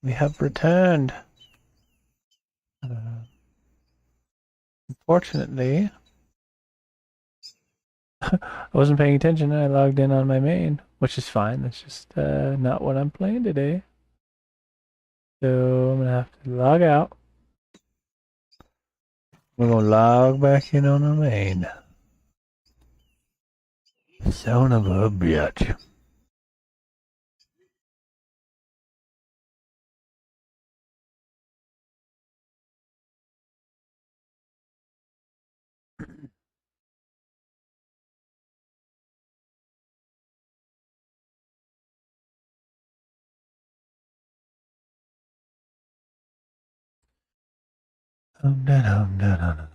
We have returned. Unfortunately, I wasn't paying attention and I logged in on my main, which is fine. That's just not what I'm playing today. So I'm gonna have to log out. We're gonna log back in on our main. Son of a bitch. Da, dum, da, da, da.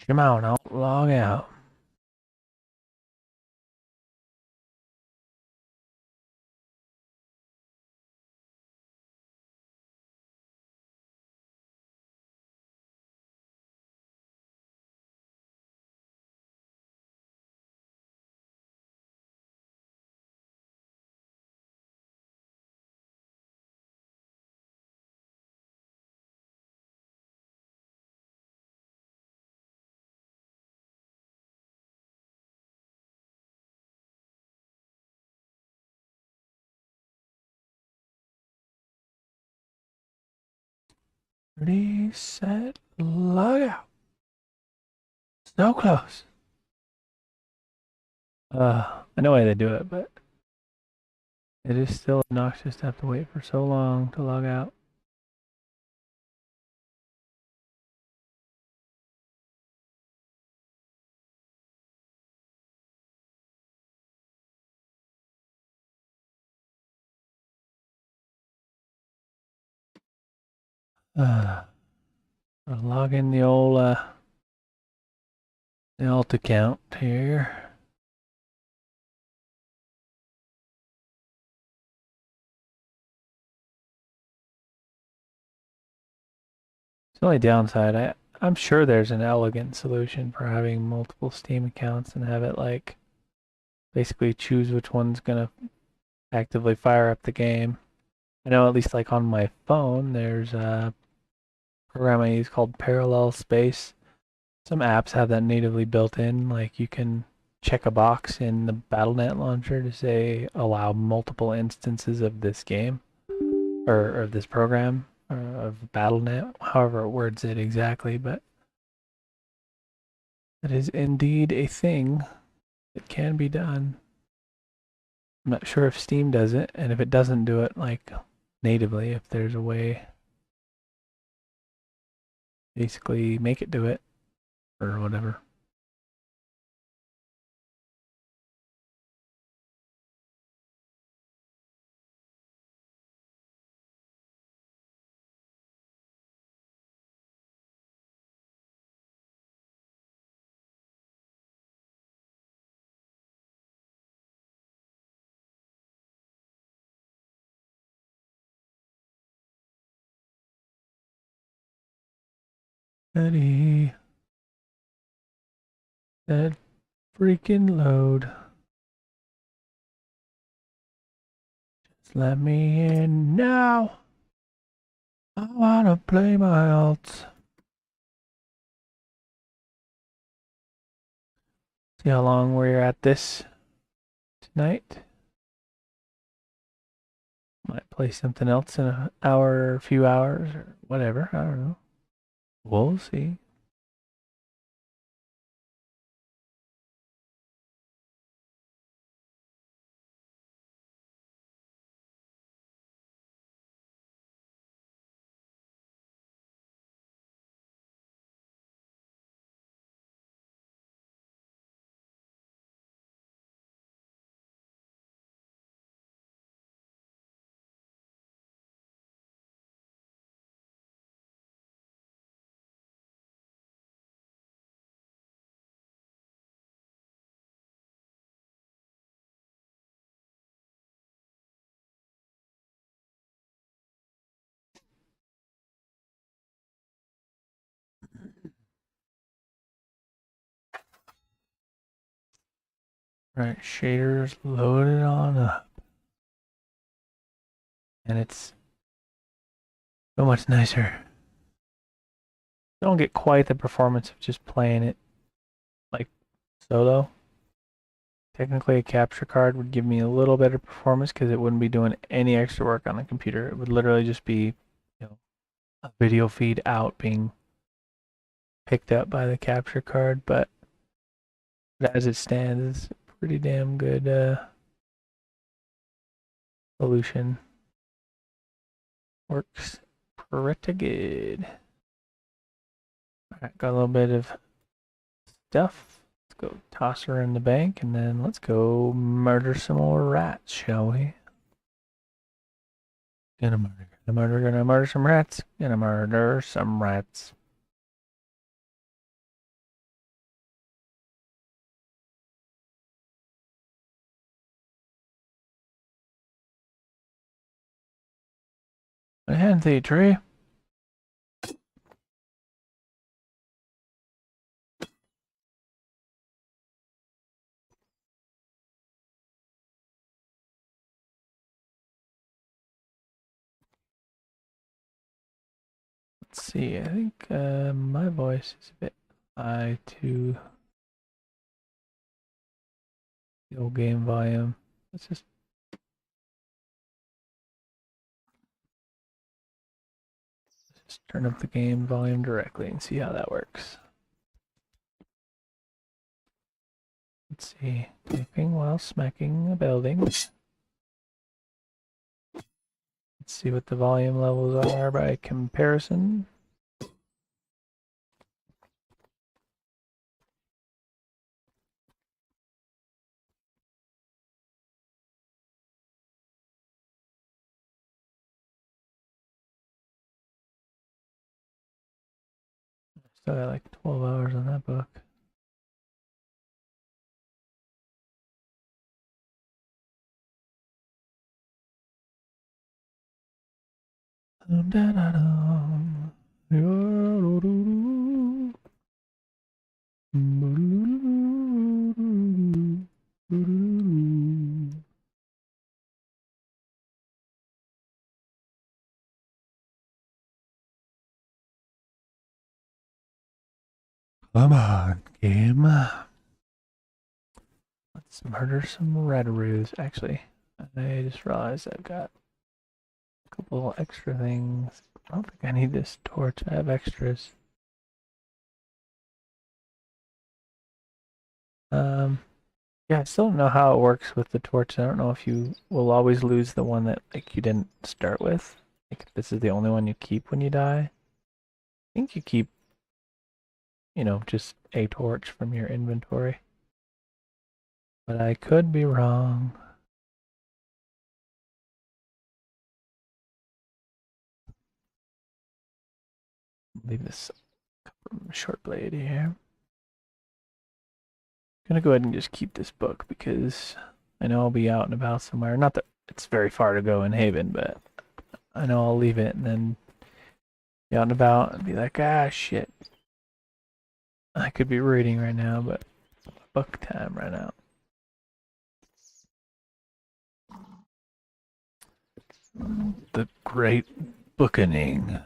Come on, I'll log out. Reset, log out. So close. I know why they do it, but it is still obnoxious to have to wait for so long to log out. I'll log in the old the alt account here. It's the only downside. I'm sure there's an elegant solution for having multiple Steam accounts and have it like basically choose which one's gonna actively fire up the game. I know at least like on my phone there's a program I use called Parallel Space. Some apps have that natively built in, like you can check a box in the BattleNet launcher to say allow multiple instances of this game or this program or of BattleNet, however it words it exactly, but that is indeed a thing that can be done. I'm not sure if Steam does it, and if it doesn't do it like natively, if there's a way basically make it do it or whatever. Ready. That freaking load. Just let me in now. I wanna play my alts. See how long we're at this tonight. Might play something else in an hour, a few hours, or whatever. I don't know. We'll see. Right, shaders loaded on up. And it's so much nicer. Don't get quite the performance of just playing it like solo. Technically, a capture card would give me a little better performance because it wouldn't be doing any extra work on the computer. It would literally just be, you know, a video feed out being picked up by the capture card. But as it stands, it's a pretty damn good solution. Works pretty good. Alright, got a little bit of stuff. Let's go toss her in the bank and then let's go murder some more rats, shall we? Gonna murder some rats. Gonna murder some rats. My hand thee tree. Let's see, I think my voice is a bit high to the old game volume. Let's just turn up the game volume directly and see how that works. Let's see, typing while smacking a building. Let's see what the volume levels are by comparison. Still got like 12 hours on that book. Come on, game. Let's murder some rataroos. Actually, I just realized I've got a couple extra things. I don't think I need this torch. I have extras. Yeah, I still don't know how it works with the torch. I don't know if you will always lose the one that like you didn't start with. Like if this is the only one you keep when you die. I think you keep, just a torch from your inventory. But I could be wrong. Leave this short blade here. Gonna go ahead and just keep this book because I know I'll be out and about somewhere. Not that it's very far to go in Haven, but I know I'll leave it and then be out and about and be like, ah, shit. I could be reading right now, but book time right now. The Great Bookening.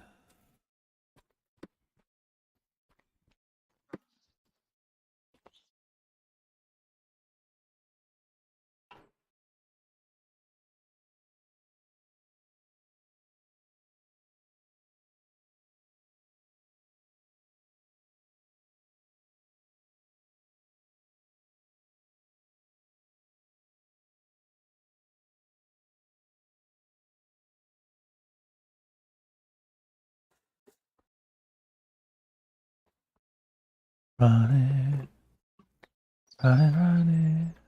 Run it, run it, run it.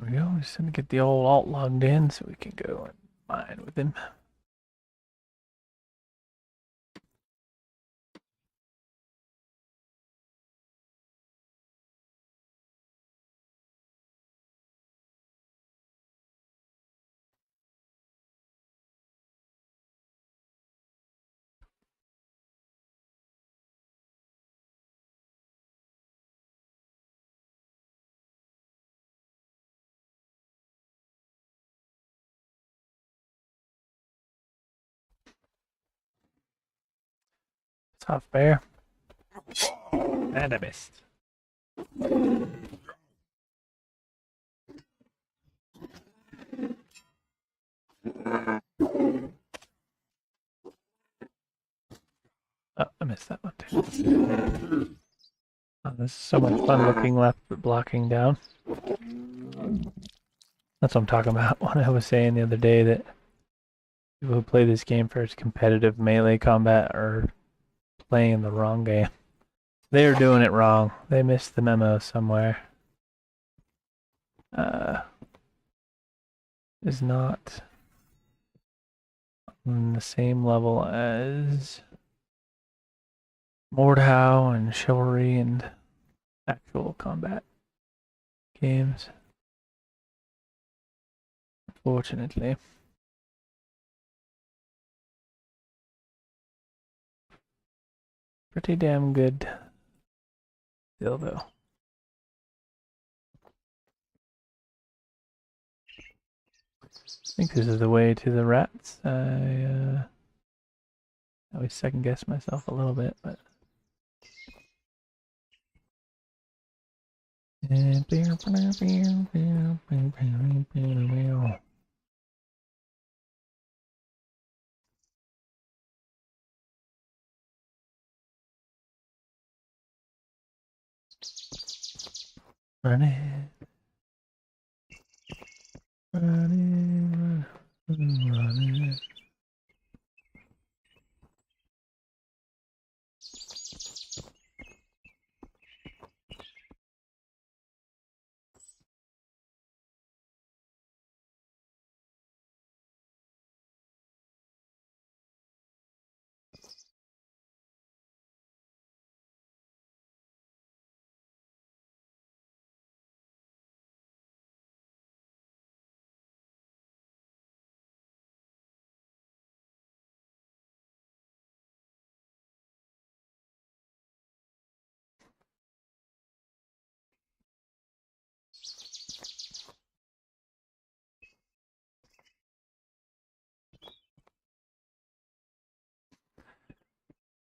There we go. Just gonna get the old alt logged in so we can go and mine with him. Tough bear. And I missed. Oh, I missed that one too. Oh, this is so much fun looking left but blocking down. That's what I'm talking about when I was saying the other day that people who play this game for its competitive melee combat are playing the wrong game. They're doing it wrong. They missed the memo somewhere. Is not on the same level as MOREtal and Chivalry and actual combat games. Unfortunately. Pretty damn good still though. I think this is the way to the rats. I always second guess myself a little bit, but run it. Run it.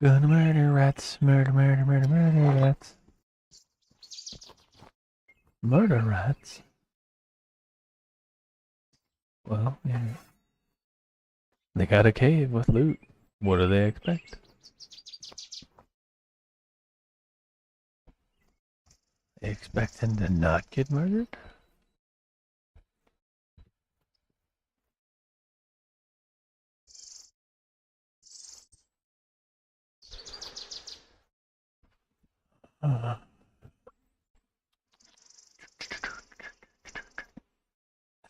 Gonna murder rats, murder rats. Murder rats? Well, yeah. They got a cave with loot. What do they expect? They expecting to not get murdered? I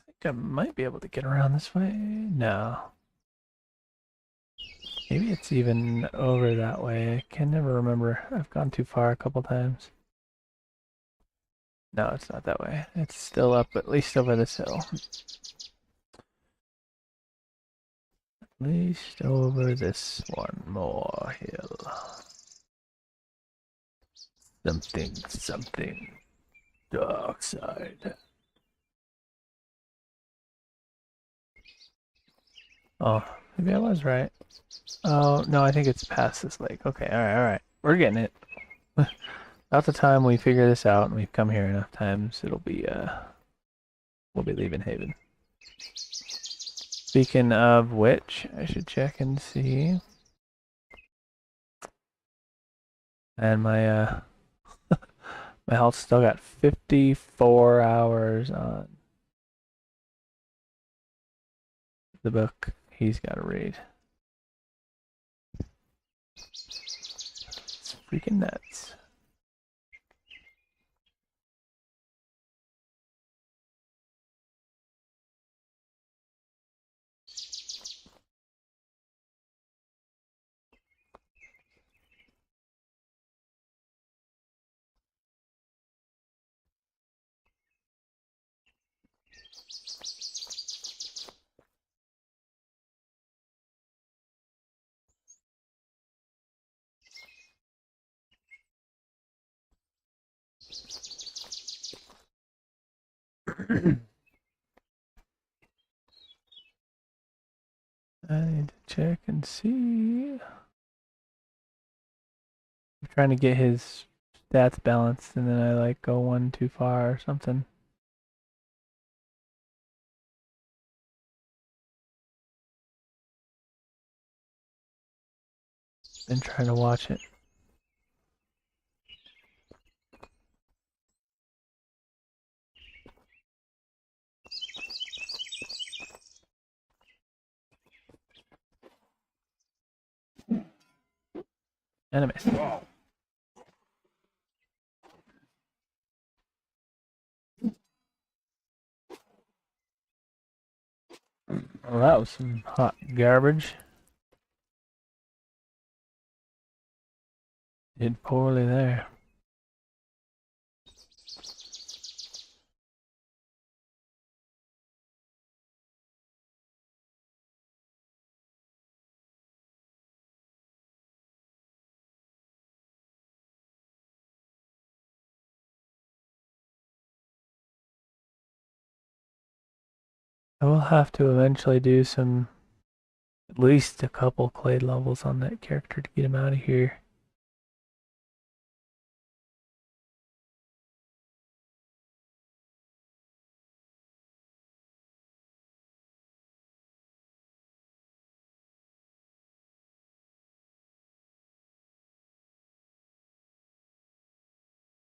think I might be able to get around this way. No. Maybe it's even over that way. I can never remember. I've gone too far a couple times. No, it's not that way. It's still up, at least over this hill. At least over this one more hill. Something. Dark side. Oh, maybe I was right. Oh, no, I think it's past this lake. Okay, alright. We're getting it. About the time we figure this out and we've come here enough times, it'll be, we'll be leaving Haven. Speaking of which, I should check and see. And my, my health still got 54 hours on the book he's got to read. It's freaking nuts. I need to check and see. I'm trying to get his stats balanced, and then I like go one too far or something. Been trying to watch it. Enemies. Well, that was some hot garbage. Did poorly there. I will have to eventually do some, at least a couple clade levels on that character to get him out of here.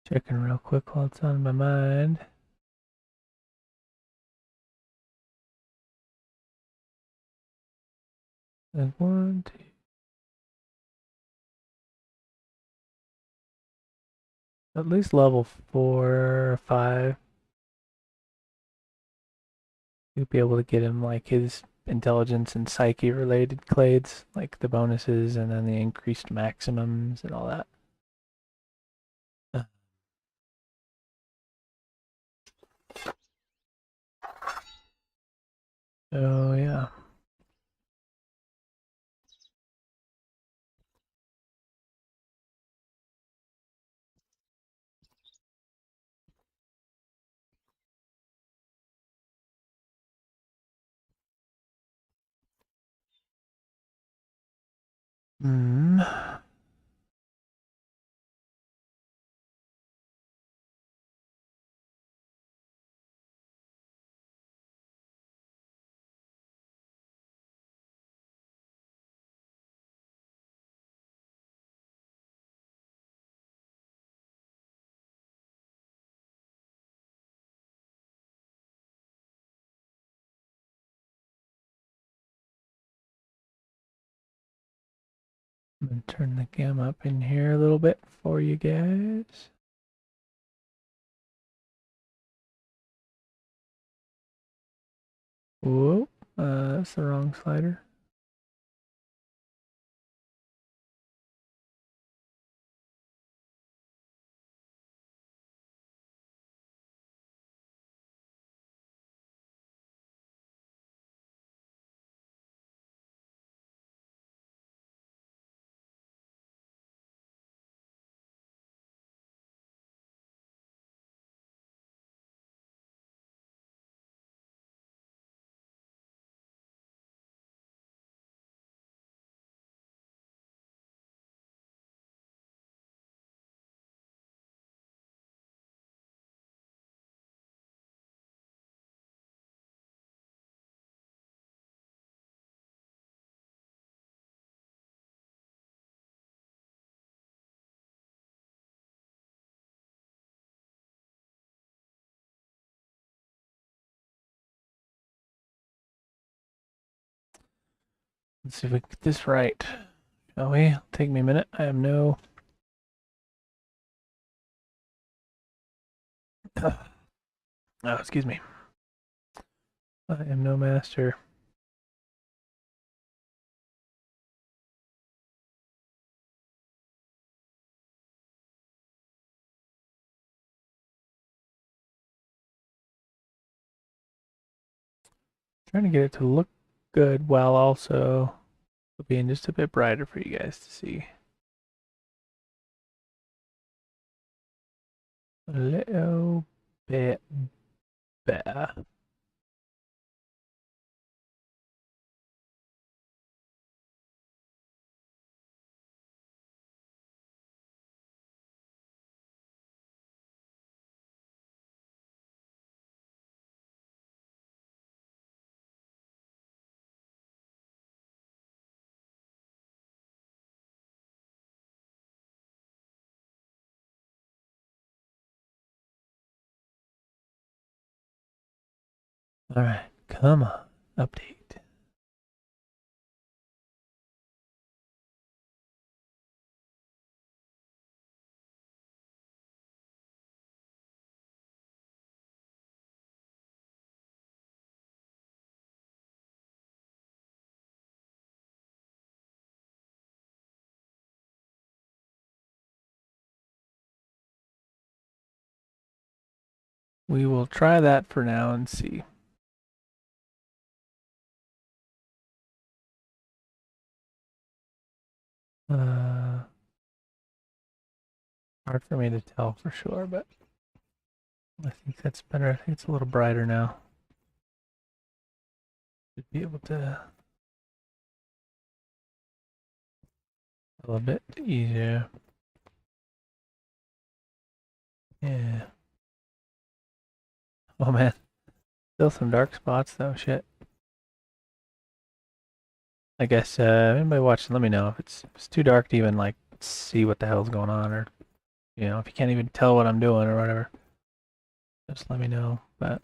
Checking real quick while it's on my mind. Like 1, 2. At least level 4 or 5. You'll be able to get him like his intelligence and psyche related clades, like the bonuses and then the increased maximums and all that. So yeah. Hmm. I'm gonna turn the gamma up in here a little bit for you guys. Whoa, that's the wrong slider. Let's see if we can get this right. Shall we? It'll take me a minute. I have no... Oh, excuse me. I am no master. Trying to get it to look good while also being just a bit brighter for you guys to see. A little bit Bah. Alright, come on. Update. We will try that for now and see. Hard for me to tell for sure, but I think that's better. I think it's a little brighter now. Should be able to a little bit easier. Yeah. Oh man, still some dark spots though. Shit. I guess anybody watching, let me know if it's too dark to even like see what the hell's going on, or if you can't even tell what I'm doing or whatever. Just let me know. But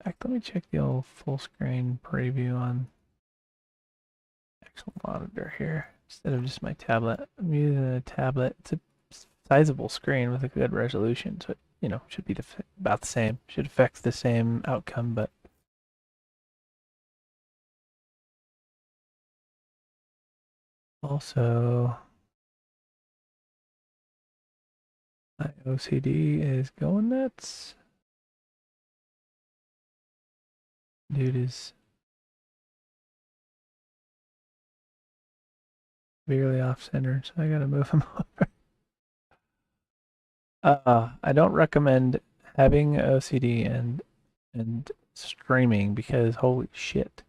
in fact, let me check the old full screen preview on actual monitor here instead of just my tablet. I'm using a tablet. It's a sizable screen with a good resolution, so it, should be about the same. Should affect the same outcome, but also my OCD is going nuts. Dude is severely off center, so I gotta move him over. I don't recommend having OCD and streaming because holy shit.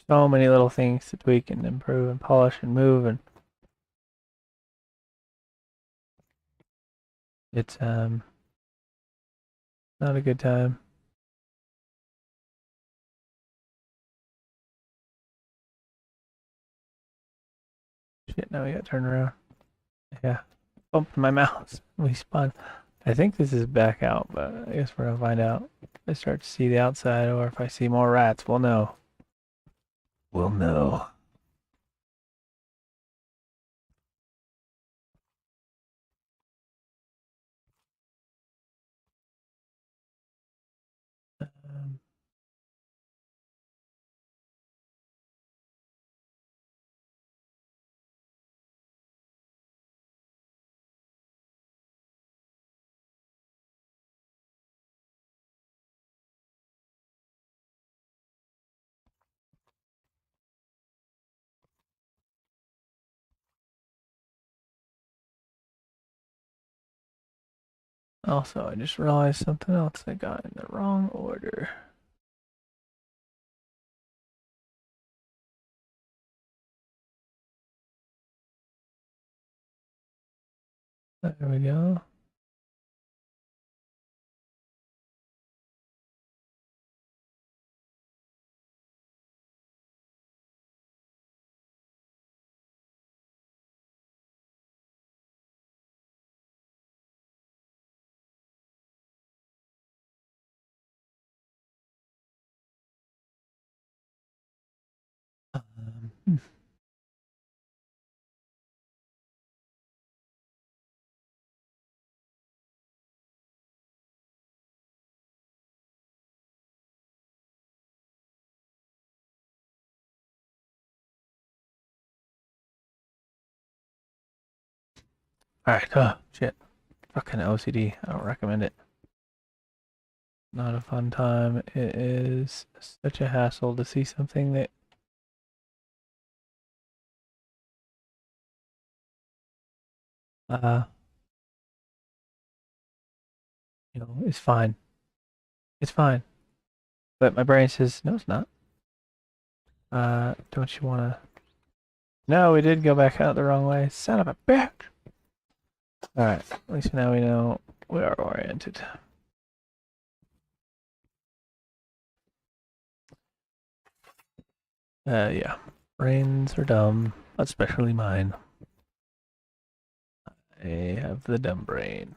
So many little things to tweak and improve and polish and move, and it's not a good time. Shit, now we gotta turn around. Yeah. Bumped my mouse. We spun. I think this is back out, but I guess we're gonna find out. If I start to see the outside, or if I see more rats, we'll know. We'll know. Um, Also, I just realized something else I got in the wrong order. There we go. Hmm. Alright, oh, shit. Fucking OCD. I don't recommend it. Not a fun time. It is such a hassle to see something that uh you know, is fine. It's fine. But my brain says, no, it's not. Don't you want to? No, we did go back out the wrong way. Son of a bitch. All right. At least now we know we are oriented. Yeah. Brains are dumb, especially mine. I have the dumb brain.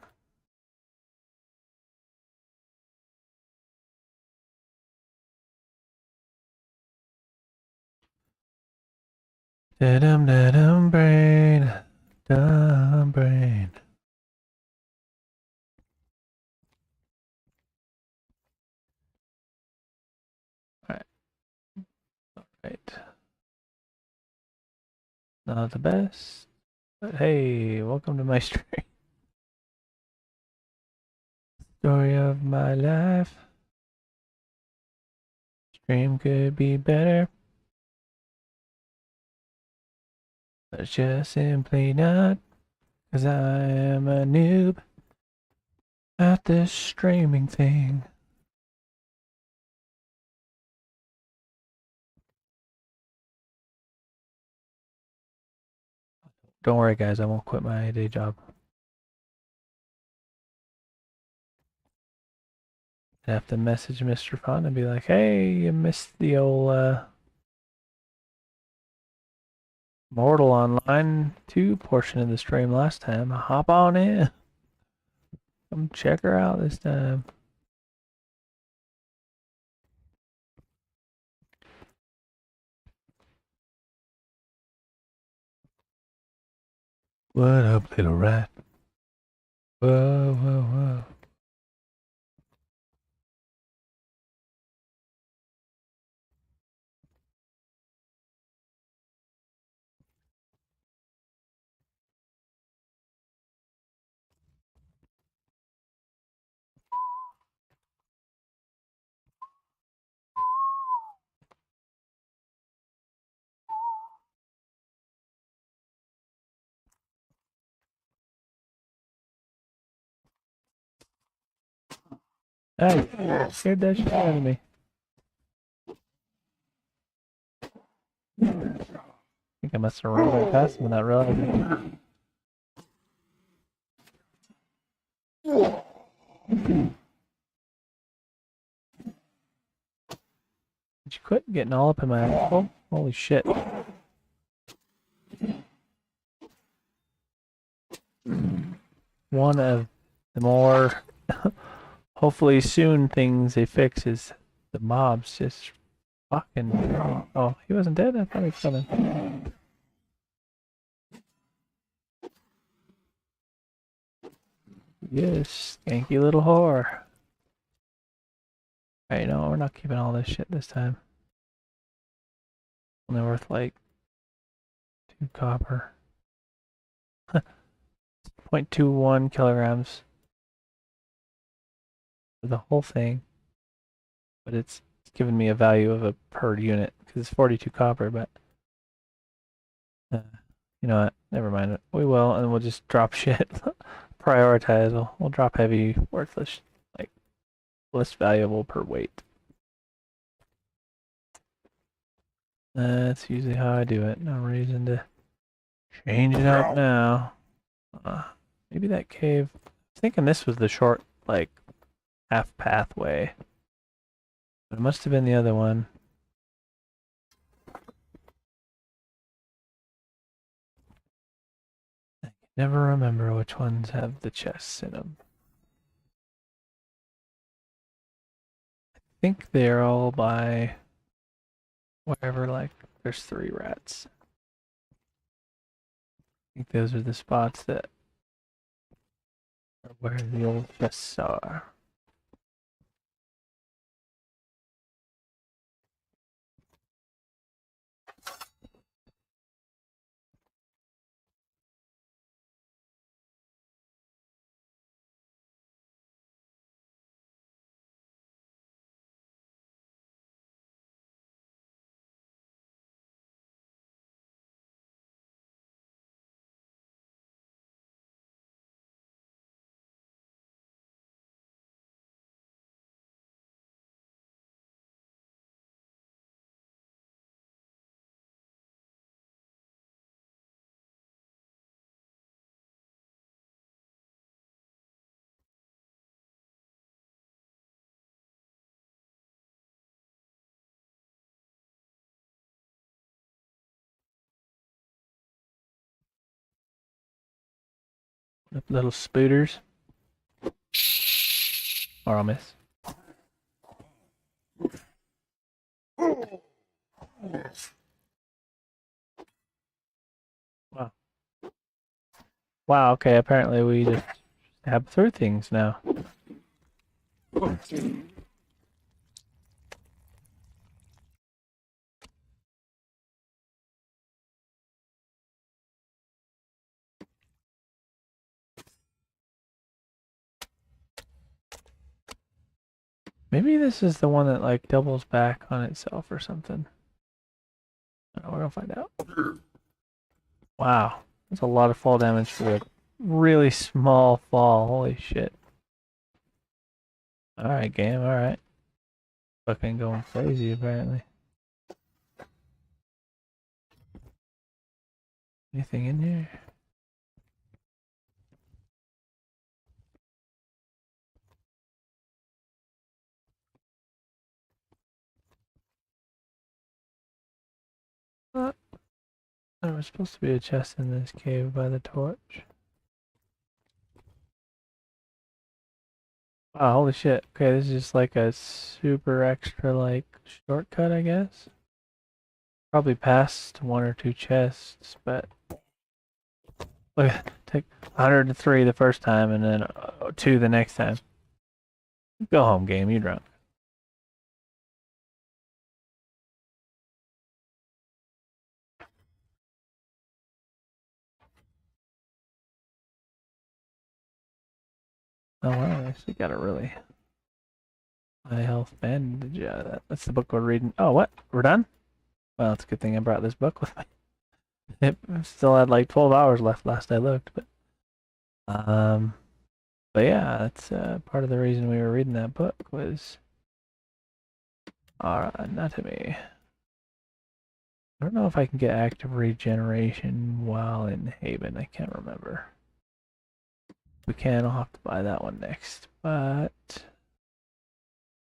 Da-dum brain, dumb brain. All right. All right. Not the best, but hey, welcome to my stream. Story of my life. Stream could be better, but it's just simply not, 'cause I am a noob at this streaming thing. Don't worry, guys, I won't quit my day job. I have to message Mr. Fun and be like, hey, you missed the old MOREtal Online 2 portion of the stream last time. Hop on in. Come check her out this time. What up, little rat? Whoa, whoa, whoa. Hey, scared that shit out of me. I think I must have run right past him without realizing. Did you quit getting all up in my asshole? Holy shit. One of the more hopefully soon things they fix is the mobs just fucking. Oh, he wasn't dead? I thought he was coming. Yes, skanky little whore. Alright, no, we're not keeping all this shit this time. Only worth like 2 copper. 0.21 kilograms for the whole thing. But it's giving me a value of a per unit because it's 42 copper, but you know what? Never mind it. We will, and we'll just drop shit. Prioritize. We'll drop heavy, worthless, like less valuable per weight. That's usually how I do it. No reason to change it up now. Maybe that cave. I was thinking this was the short, like, half pathway. But it must have been the other one. I can never remember which ones have the chests in them. I think they're all by wherever, like, there's 3 rats. I think those are the spots that are where the old chests are. The little spooters. Or I'll miss. Wow. Wow, okay, apparently we just have through things now. Maybe this is the one that like doubles back on itself or something. Oh, we're gonna find out. Wow, that's a lot of fall damage for a really small fall. Holy shit. Alright, game, alright. Fucking going crazy apparently. Anything in here? What? There was supposed to be a chest in this cave by the torch. Wow, holy shit. Okay, this is just like a super extra like shortcut, I guess. Probably past one or two chests, but look, take 103 the first time and then 2 the next time. Go home, game. You're drunk. Oh wow, I actually got a really high health bandage out of that. That's the book we're reading. Oh, what? We're done? Well, it's a good thing I brought this book with me. It still had like 12 hours left last I looked, um, but yeah, that's part of the reason we were reading that book was our anatomy. I don't know if I can get active regeneration while in Haven. I can't remember. If we can, I'll have to buy that one next. But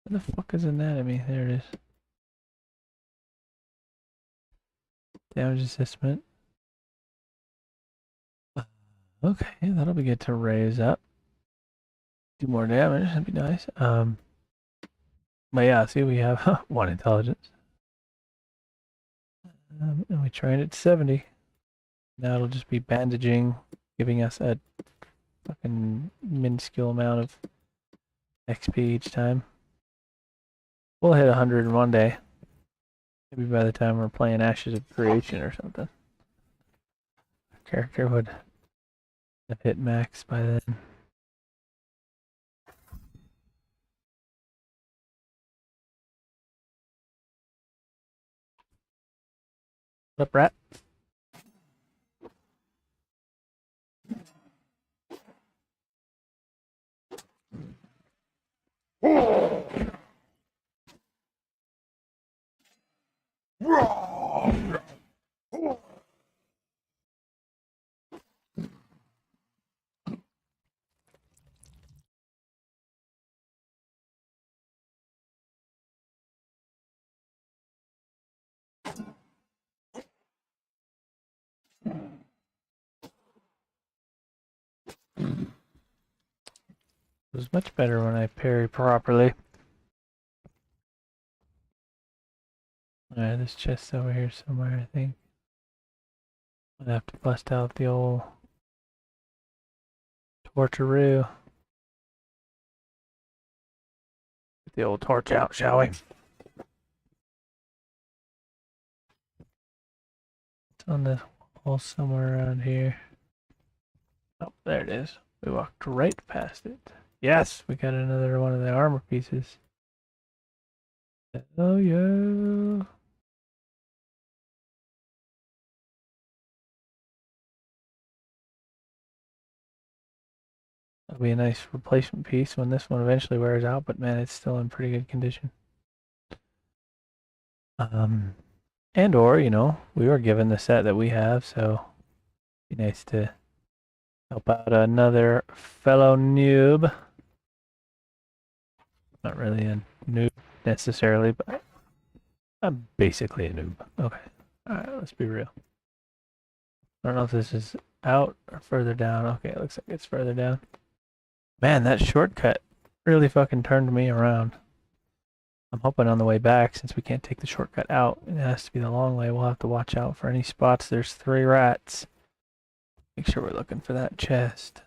where the fuck is anatomy? There it is. Damage assessment. Okay, that'll be good to raise up. Do more damage, that'd be nice. But yeah, see, we have 1 intelligence. And we trained at 70. Now it'll just be bandaging, giving us a fucking minuscule amount of XP each time. We'll hit 100 in one day. Maybe by the time we're playing Ashes of Creation or something. Our character would have hit max by then. What's up, rat? It was much better when I parry properly. Alright, this chest's over here somewhere, I think. I'm gonna have to bust out the old torcheroo. Get the old torch out, shall we? It's on the wall somewhere around here. Oh, there it is. We walked right past it. Yes, we got another one of the armor pieces. Oh yeah. That'll be a nice replacement piece when this one eventually wears out, but man, it's still in pretty good condition. And or, you know, we were given the set that we have, so it'd be nice to help out another fellow noob. Not really a noob necessarily, but I'm basically a noob. Okay. Alright, let's be real. I don't know if this is out or further down? Okay, it looks like it's further down. Man, that shortcut really fucking turned me around. I'm hoping on the way back, since we can't take the shortcut out, it has to be the long way. We'll have to watch out for any spots. There's 3 rats. Make sure we're looking for that chest.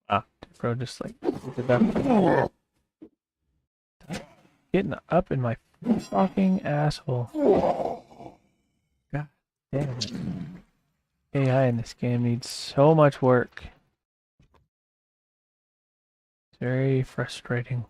Ah, bro, just like getting up in my fucking asshole. God damn it. AI in this game needs so much work. It's very frustrating.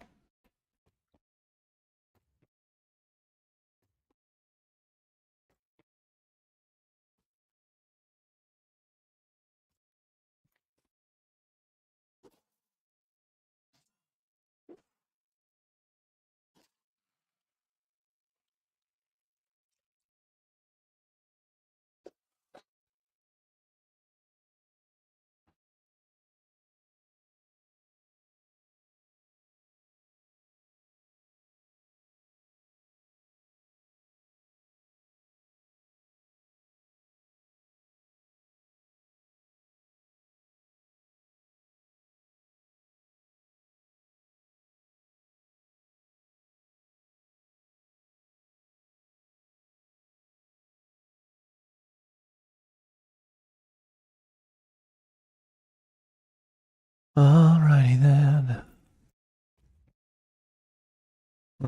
Alrighty then.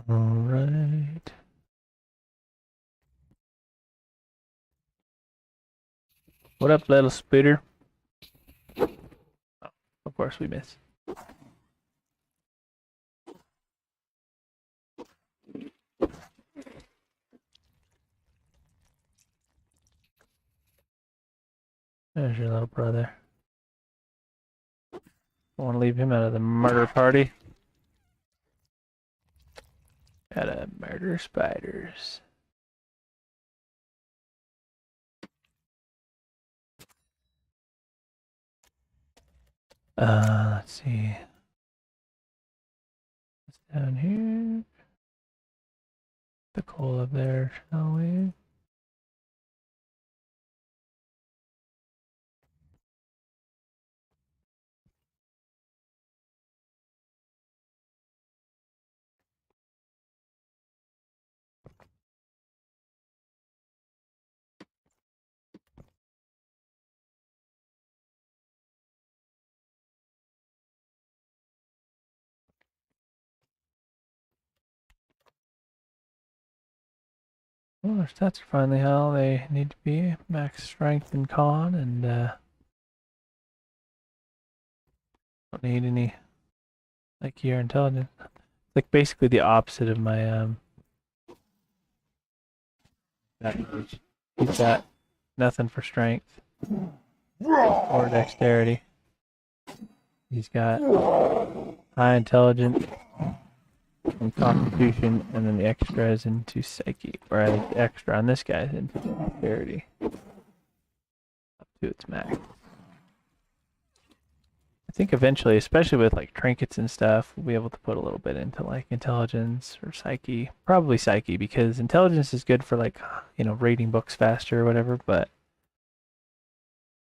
Alright. What up, little spitter? Oh, of course we miss. There's your little brother. I want to leave him out of the murder party. Gotta murder spiders. Let's see. What's down here? The coal up there, shall we? Well, our stats are finally how they need to be. Max strength and con, and don't need any like your intelligence. Like basically the opposite of my that page. He's got nothing for strength or dexterity. He's got high intelligence and constitution, and then the extra is into psyche, whereas the extra on this guy is into dexterity up to its max. I think eventually, especially with like trinkets and stuff, we'll be able to put a little bit into like intelligence or psyche. Probably psyche, because intelligence is good for like, you know, reading books faster or whatever, but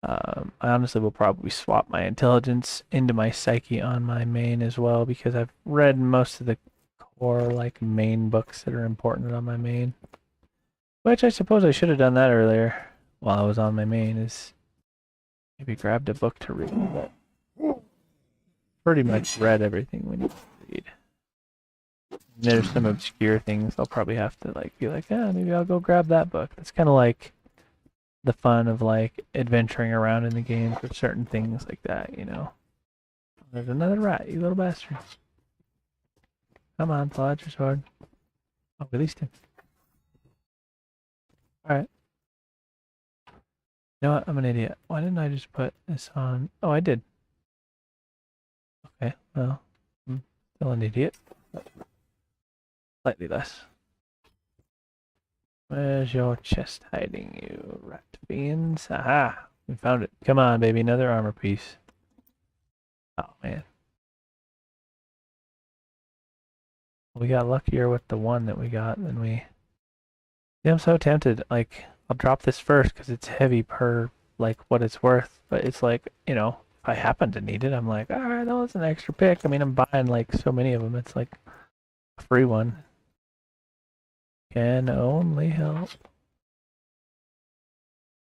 I honestly will probably swap my intelligence into my psyche on my main as well, because I've read most of the core like main books that are important on my main. Which I suppose I should have done that earlier while I was on my main, is maybe grabbed a book to read, but pretty much read everything we need to read. And there's some obscure things I'll probably have to like be like, yeah, maybe I'll go grab that book. That's kind of like the fun of like adventuring around in the game for certain things like that, you know. There's another rat, you little bastard. Come on, pull out your sword. Oh, released him. Alright. You know what? I'm an idiot. Why didn't I just put this on? Oh, I did. Okay, well, I'm still an idiot. But slightly less. Where's your chest hiding, you rat fiends? Aha! We found it. Come on, baby, another armor piece. Oh, man. We got luckier with the one that we got than we Yeah, I'm so tempted. Like, I'll drop this first because it's heavy per like what it's worth. But it's like, if I happen to need it, I'm like, all right, that was an extra pick. I mean, I'm buying like so many of them. It's like a free one. Can only help.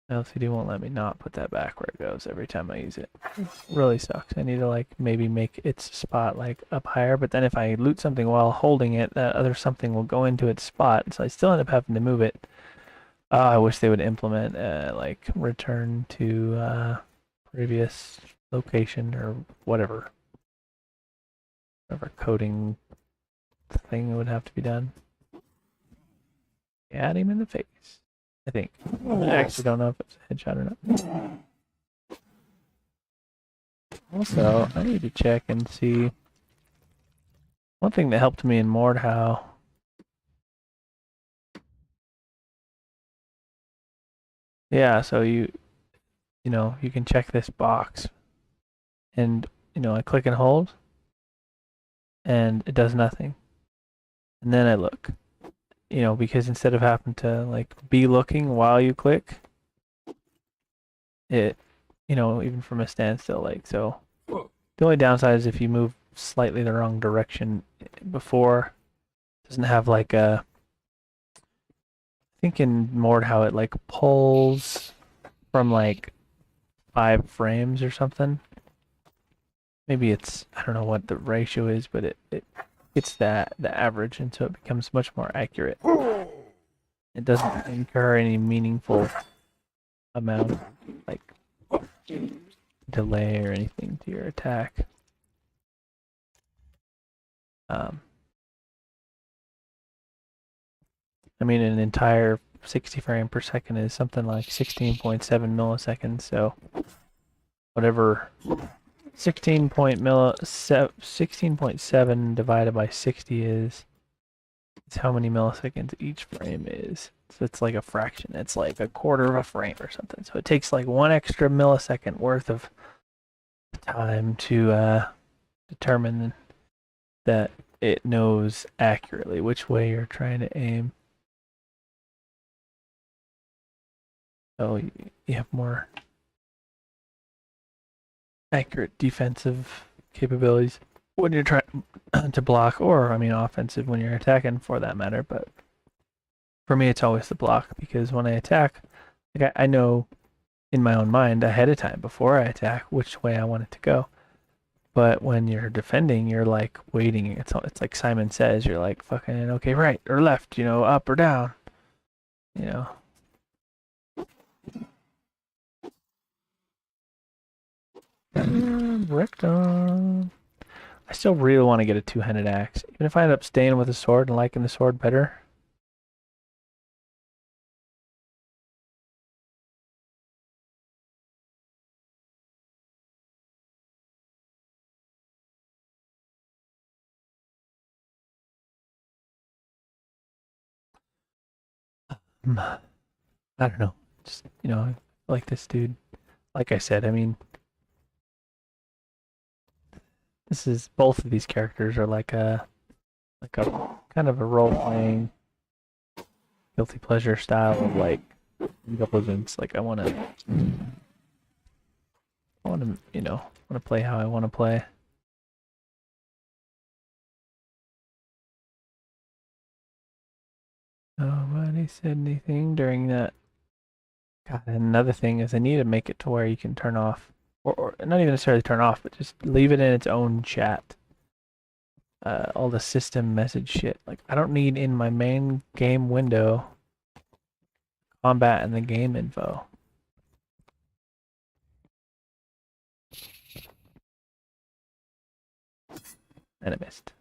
LCD won't let me not put that back where it goes every time I use it. It really sucks. I need to like maybe make its spot like up higher, but then if I loot something while holding it, that other something will go into its spot, so I still end up having to move it. I wish they would implement like return to previous location or whatever coding thing would have to be done. Add him in the face, I think. I actually don't know if it's a headshot or not. Also, I need to check and see. One thing that helped me in MOREtal. Yeah, so you can check this box, and I click and hold, and it does nothing. And then I look, because instead of having to like be looking while you click, it, even from a standstill, like so. The only downside is if you move slightly the wrong direction before, it doesn't have like a. I think in Mord how it like pulls from like 5 frames or something. Maybe it's I don't know what the ratio is, but it gets the average, and so it becomes much more accurate. It doesn't incur any meaningful amount of like delay or anything to your attack. I mean, an entire 60 frame per second is something like 16.7 milliseconds. So whatever 16.7 divided by 60 is how many milliseconds each frame is. So it's like a fraction. It's like a quarter of a frame or something. So it takes like 1 extra millisecond worth of time to determine that it knows accurately which way you're trying to aim. So you have more accurate defensive capabilities when you're trying to block, or I mean offensive when you're attacking for that matter. But for me, it's always the block because when I attack, like I know in my own mind ahead of time before I attack which way I want it to go. But when you're defending, you're like waiting. It's like Simon Says. You're like fucking okay, right or left, up or down, you know. Rectum. I still really want to get a two-handed axe, even if I end up staying with a sword and liking the sword better. I don't know. Just I like this dude. Like I said, I mean, this is both of these characters are like a kind of a role playing guilty pleasure style of like intelligence. Like I want to play how I want to play. Nobody said anything during that. God, another thing is I need to make it to where you can turn off, or not even necessarily turn off, but just leave it in its own chat. All the system message shit. Like I don't need in my main game window combat and the game info. And I missed.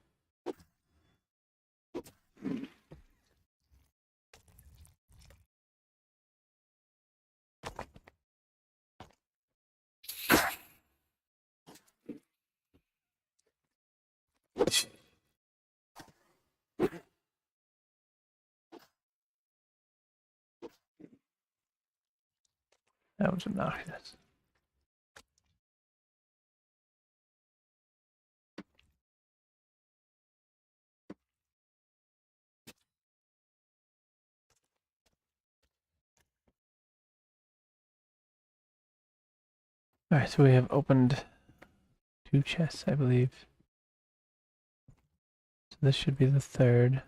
That was obnoxious. Alright, so we have opened 2 chests, I believe. So this should be the 3rd.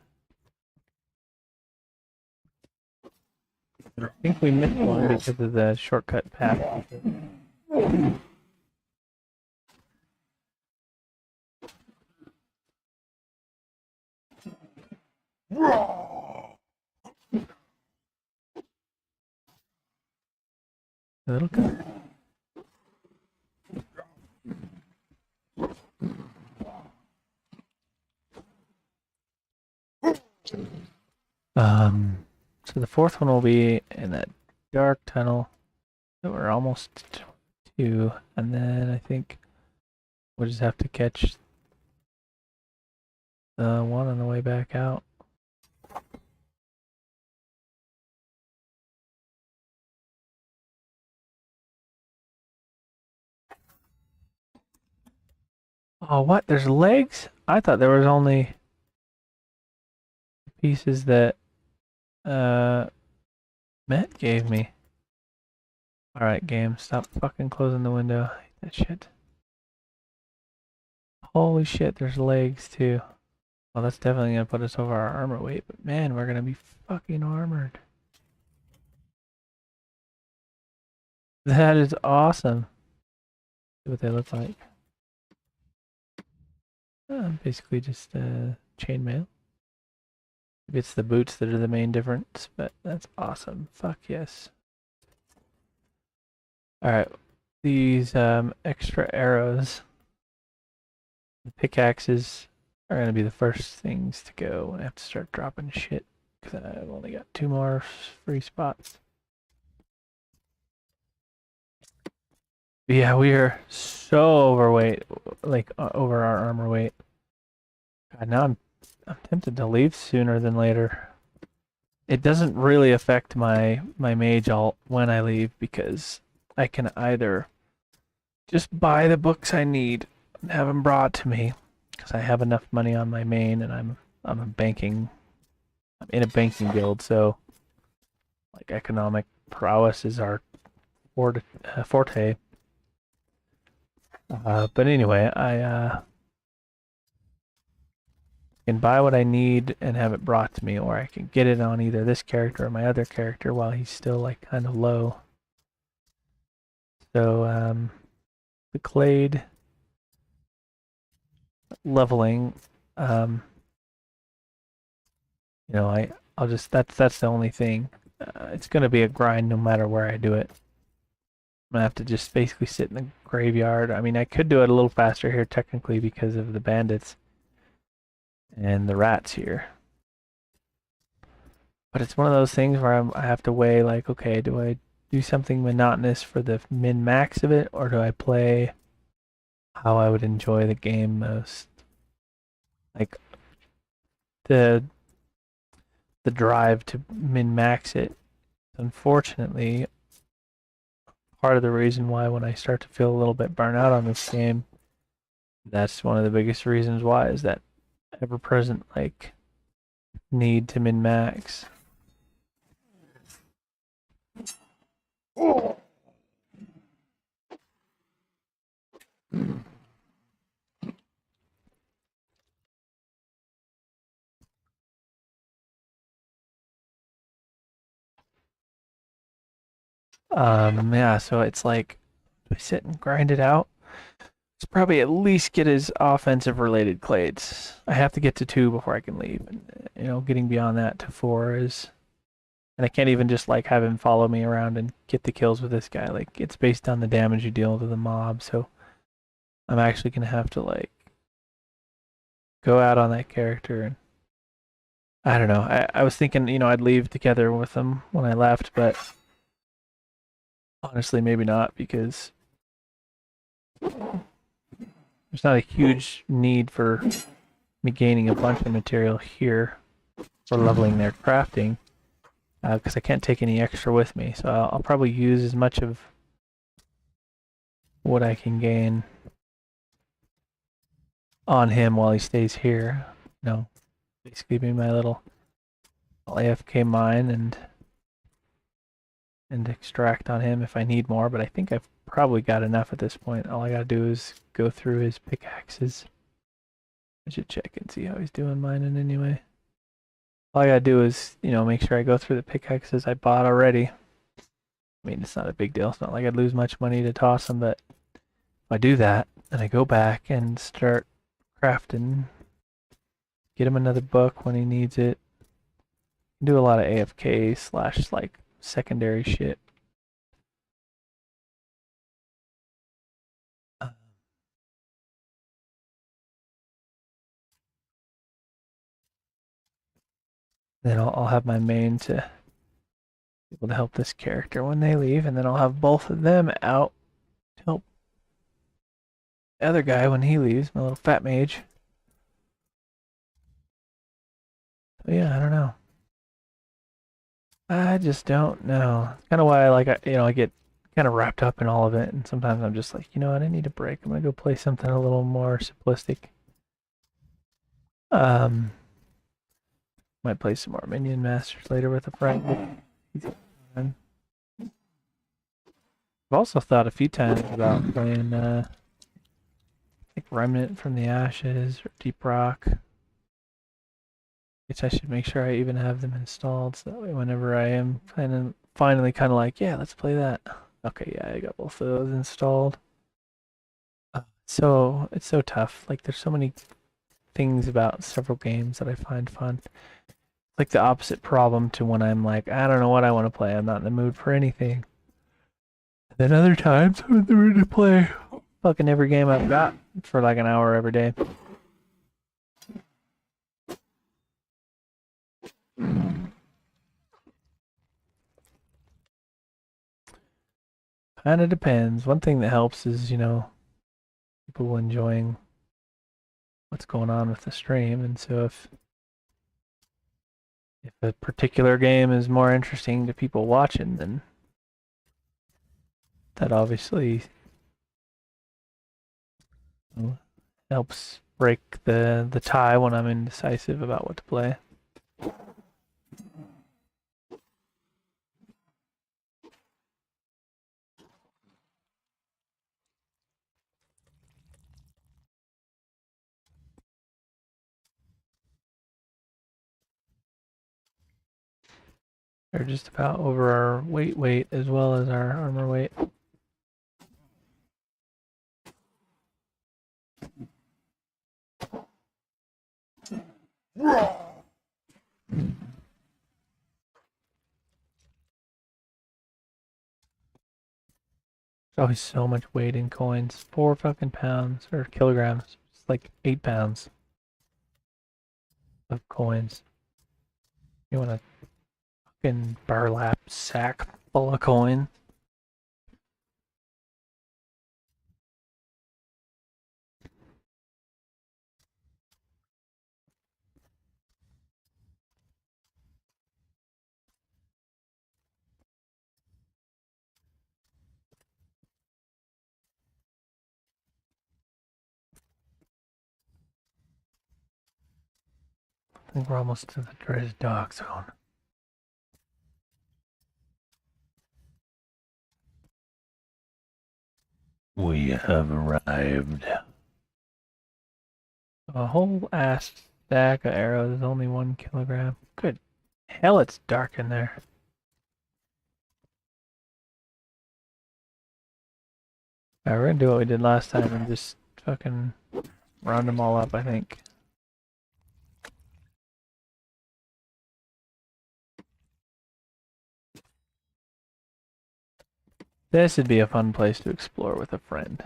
I think we missed one because of the shortcut path. A little cut. So the 4th one will be in that dark tunnel that we're almost to, and then I think we'll just have to catch the one on the way back out. Oh, what? There's legs? I thought there was only pieces that Matt gave me. Alright, game, stop fucking closing the window. I hate that shit. Holy shit, there's legs too. Well, that's definitely gonna put us over our armor weight, but man, we're gonna be fucking armored. That is awesome. See what they look like. Basically just chainmail. Maybe it's the boots that are the main difference, but that's awesome. Fuck yes. Alright, these extra arrows, the pickaxes are going to be the first things to go when I have to start dropping shit, because I've only got 2 more free spots. But yeah, we are so overweight, like over our armor weight. God, now I'm tempted to leave sooner than later. It doesn't really affect my mage alt when I leave, because I can either just buy the books I need and have them brought to me, because I have enough money on my main, and I'm in a banking guild, so like economic prowess is our forte. But anyway, I can buy what I need and have it brought to me, or I can get it on either this character or my other character while he's still like kind of low. So the Clade leveling, you know, I'll just that's the only thing. It's gonna be a grind no matter where I do it. I'm gonna have to just basically sit in the graveyard. I mean, I could do it a little faster here technically because of the bandits and the rats here. But it's one of those things where I have to weigh like, okay, do I do something monotonous for the min-max of it, or do I play how I would enjoy the game most? Like the drive to min-max it. Unfortunately, part of the reason why when I start to feel a little bit burnt out on this game, that's one of the biggest reasons why, is that ever-present like need to min-max. Yeah, so it's like, do I sit and grind it out? Let's probably at least get his offensive related clades. I have to get to 2 before I can leave. And, you know, getting beyond that to 4 is... And I can't even just like have him follow me around and get the kills with this guy. Like, it's based on the damage you deal to the mob, so I'm actually gonna have to like go out on that character, and I don't know. I was thinking, you know, I'd leave together with him when I left, but honestly maybe not, because there's not a huge need for me gaining a bunch of material here for leveling their crafting, because I can't take any extra with me. So I'll probably use as much of what I can gain on him while he stays here. You know, basically be my little AFK mine and extract on him if I need more. But I think I've probably got enough at this point. All I gotta do is go through his pickaxes. I should check and see how he's doing mining anyway. All I gotta do is, make sure I go through the pickaxes I bought already. I mean, it's not a big deal. It's not like I'd lose much money to toss them, but if I do that, then I go back and start crafting, get him another book when he needs it, do a lot of AFK / like secondary shit. Then I'll have my main to be able to help this character when they leave, and then I'll have both of them out to help the other guy when he leaves, my little fat mage. But yeah, I don't know. I just don't know. It's kind of why I get kind of wrapped up in all of it, and sometimes I'm just like, you know what, I need a break. I'm gonna go play something a little more simplistic. Might play some more Minion Masters later with a friend. I've also thought a few times about playing, like Remnant from the Ashes or Deep Rock. Which I should make sure I even have them installed, so that way whenever I am finally kind of like, yeah, let's play that. Okay, yeah, I got both of those installed. So it's so tough. Like there's so many things about several games that I find fun. Like the opposite problem to when I'm like, I don't know what I want to play. I'm not in the mood for anything. And then other times I'm in the mood to play fucking every game I've got for like an hour every day. Kind of depends. One thing that helps is, people enjoying what's going on with the stream. And so if a particular game is more interesting to people watching, then that obviously helps break the tie when I'm indecisive about what to play. They're just about over our weight as well as our armor weight. There's always so much weight in coins. 4 fucking pounds or kilograms. It's like 8 pounds of coins. You want a fucking burlap sack full of coin? I think we're almost to the dreaded dog zone. We have arrived. A whole ass stack of arrows is only 1 kilogram. Good hell, it's dark in there. Alright, we're gonna do what we did last time and just fucking round them all up, I think. This would be a fun place to explore with a friend.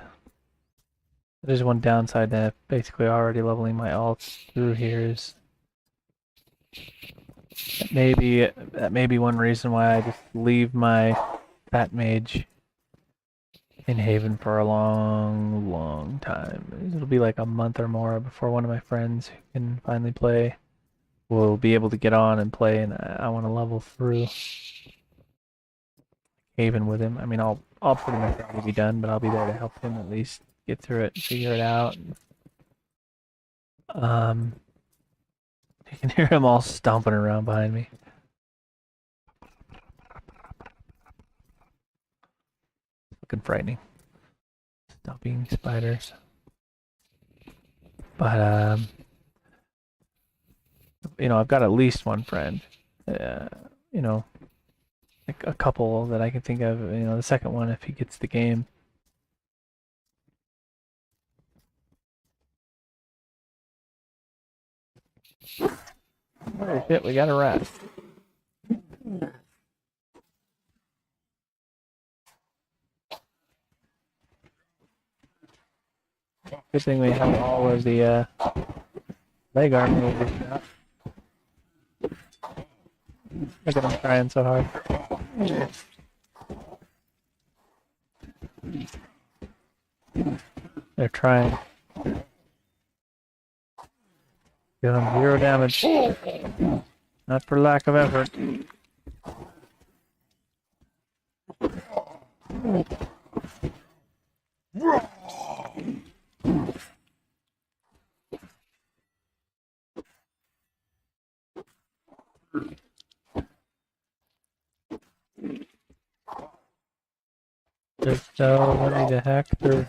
There's one downside to basically already leveling my alts through here is that may be one reason why I just leave my fat mage in Haven for a long time. It'll be like a month or more before one of my friends who can finally play will be able to get on and play, and I want to level through Haven with him. I mean, I'll pretty much already be done, but I'll be there to help him at least get through it and figure it out. You can hear him all stomping around behind me. Fucking frightening. Stop being spiders. But you know, I've got at least one friend. You know, like a couple that I can think of. You know, the second one if he gets the game. Oh shit, we got a rat. Good thing we have all of the leg armor we just got. Look at them trying so hard. They're trying. Give them 0 damage. Not for lack of effort. There's so many to hack through.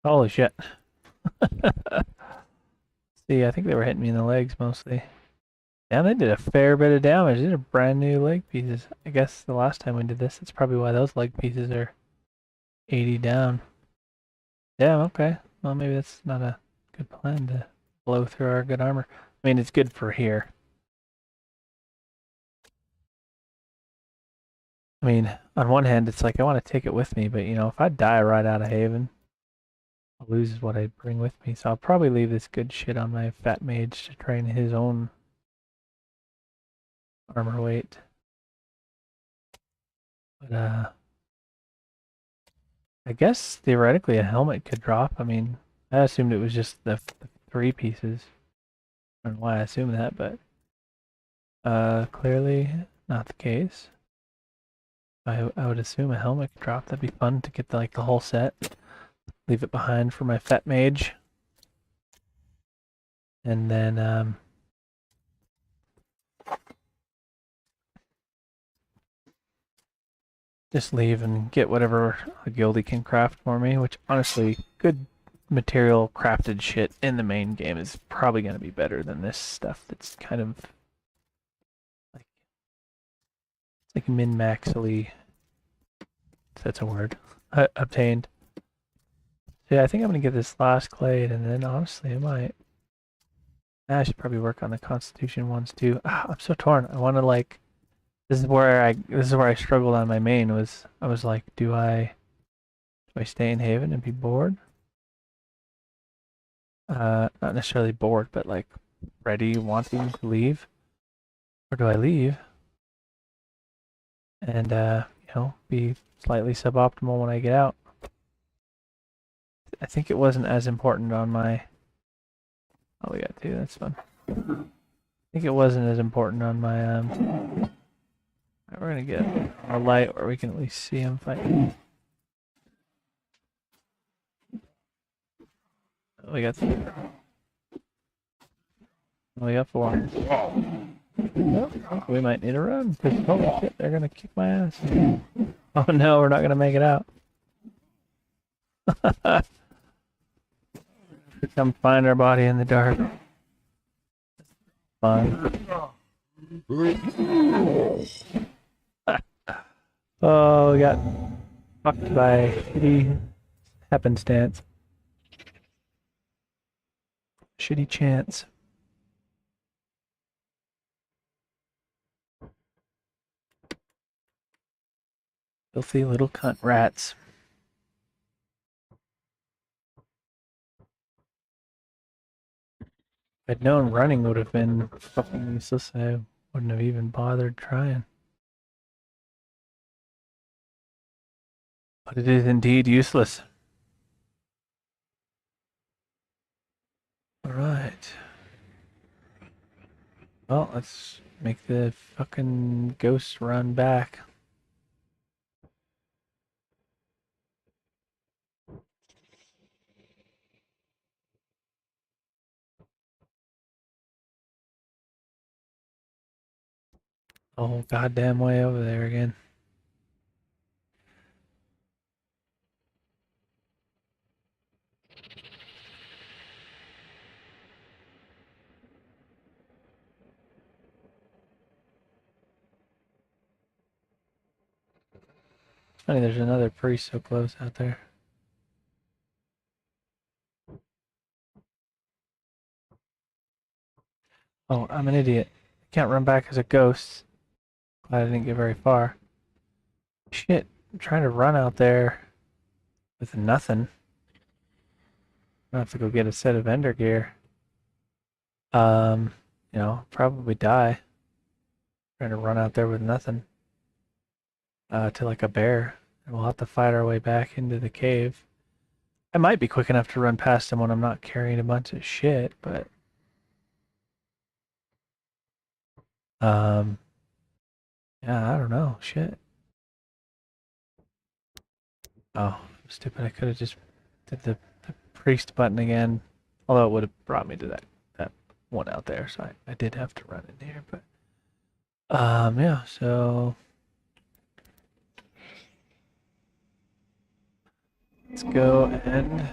Holy shit. See, I think they were hitting me in the legs mostly. Damn, they did a fair bit of damage. These are brand new leg pieces. I guess the last time we did this, that's probably why those leg pieces are 80 down. Damn, okay. Well, maybe that's not a good plan to blow through our good armor. I mean, it's good for here. I mean, on one hand, it's like I want to take it with me, but you know, if I die right out of Haven, I'll lose what I bring with me. So I'll probably leave this good shit on my fat mage to train his own armor weight. But I guess theoretically a helmet could drop. I mean, I assumed it was just the 3 pieces. I don't know why I assumed that, but clearly not the case. I would assume a helmet could drop. That'd be fun to get like the whole set. Leave it behind for my fat mage. And then just leave and get whatever a guildie can craft for me, which honestly, good material crafted shit in the main game is probably going to be better than this stuff that's kind of like, it's like min-maxily, if that's a word, obtained. So yeah, I think I'm going to get this last clade, and then honestly, I might. I should probably work on the Constitution ones too. I'm so torn. I want to like. This is where I struggled on my main. I was like, do I stay in Haven and be bored? Not necessarily bored, but like ready, wanting to leave, or do I leave and you know, be slightly suboptimal when I get out? I think it wasn't as important on my. Oh, we got 2. That's fun. I think it wasn't as important on my we're gonna get a light where we can at least see him fight. Oh, we got 3. Oh, we got 4. Oh, we might need a run because holy shit, they're gonna kick my ass. Oh no, we're not gonna make it out. Come find our body in the dark. Fun. Oh, we got fucked by shitty happenstance. Shitty chance. Filthy little cunt rats. If I'd known running would have been fucking useless, I wouldn't have even bothered trying. But it is indeed useless. Alright. Well, let's make the fucking ghost run back. the whole goddamn way over there again. Funny, there's another priest so close out there. Oh, I'm an idiot. I can't run back as a ghost. Glad I didn't get very far. Shit, I'm trying to run out there with nothing. I have to go get a set of ender gear. Um, probably die. Trying to run out there with nothing. To like a bear. And we'll have to fight our way back into the cave. I might be quick enough to run past him when I'm not carrying a bunch of shit, but um yeah, I don't know. Shit. Oh, stupid. I could have just did the priest button again. Although it would have brought me to that one out there, so I did have to run in here, but yeah, so let's go and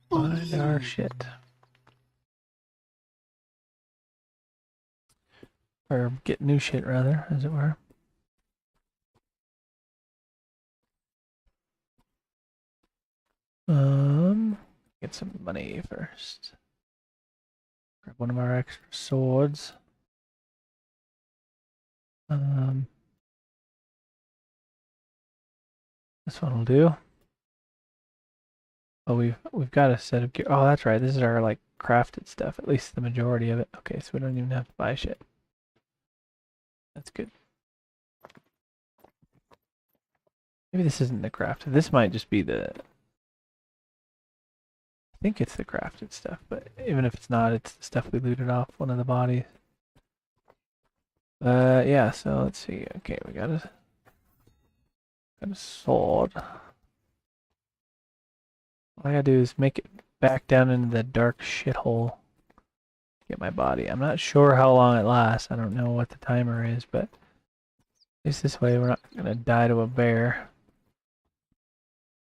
find our shit. Or get new shit rather, as it were. Get some money first. Grab one of our extra swords. This one will do. Oh, we've got a set of gear. Oh, that's right. This is our like crafted stuff. At least the majority of it. Okay, so we don't even have to buy shit. That's good. Maybe this isn't the crafted. This might just be the. I think it's the crafted stuff, but even if it's not, it's the stuff we looted off one of the bodies. Yeah. So let's see. Okay, we got a sword. All I gotta do is make it back down into the dark shithole. Get my body. I'm not sure how long it lasts. I don't know what the timer is, but at least this way we're not gonna die to a bear.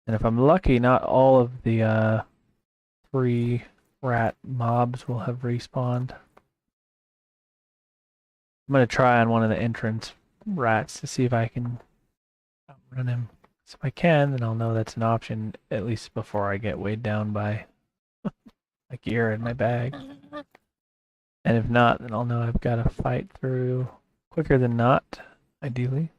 And if I'm lucky, not all of the 3 rat mobs will have respawned. I'm gonna try on one of the entrance rats to see if I can outrun him. So if I can, then I'll know that's an option, at least before I get weighed down by my gear and my bag. And if not, then I'll know I've got to fight through quicker than not, ideally.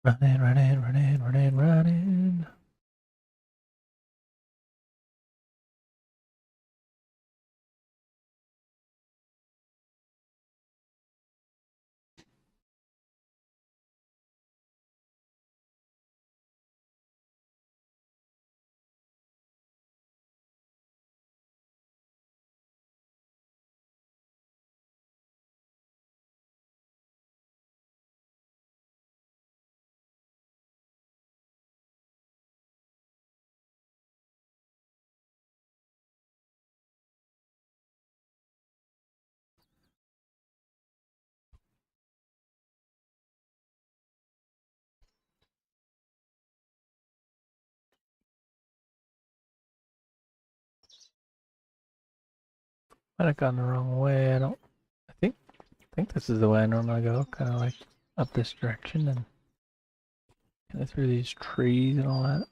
Running, running, running, running, running. Might have gone the wrong way. I think this is the way I normally go, kind of like up this direction and kind of through these trees and all that.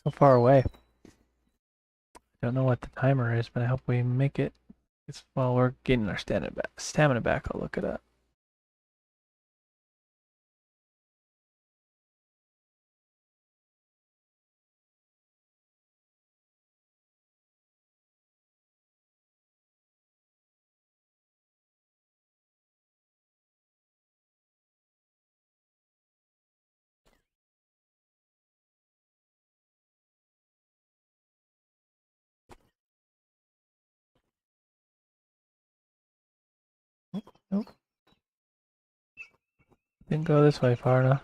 So far away. Don't know what the timer is, but I hope we make it. It's while we're getting our stamina back, I'll look it up. Nope. Didn't go this way far enough.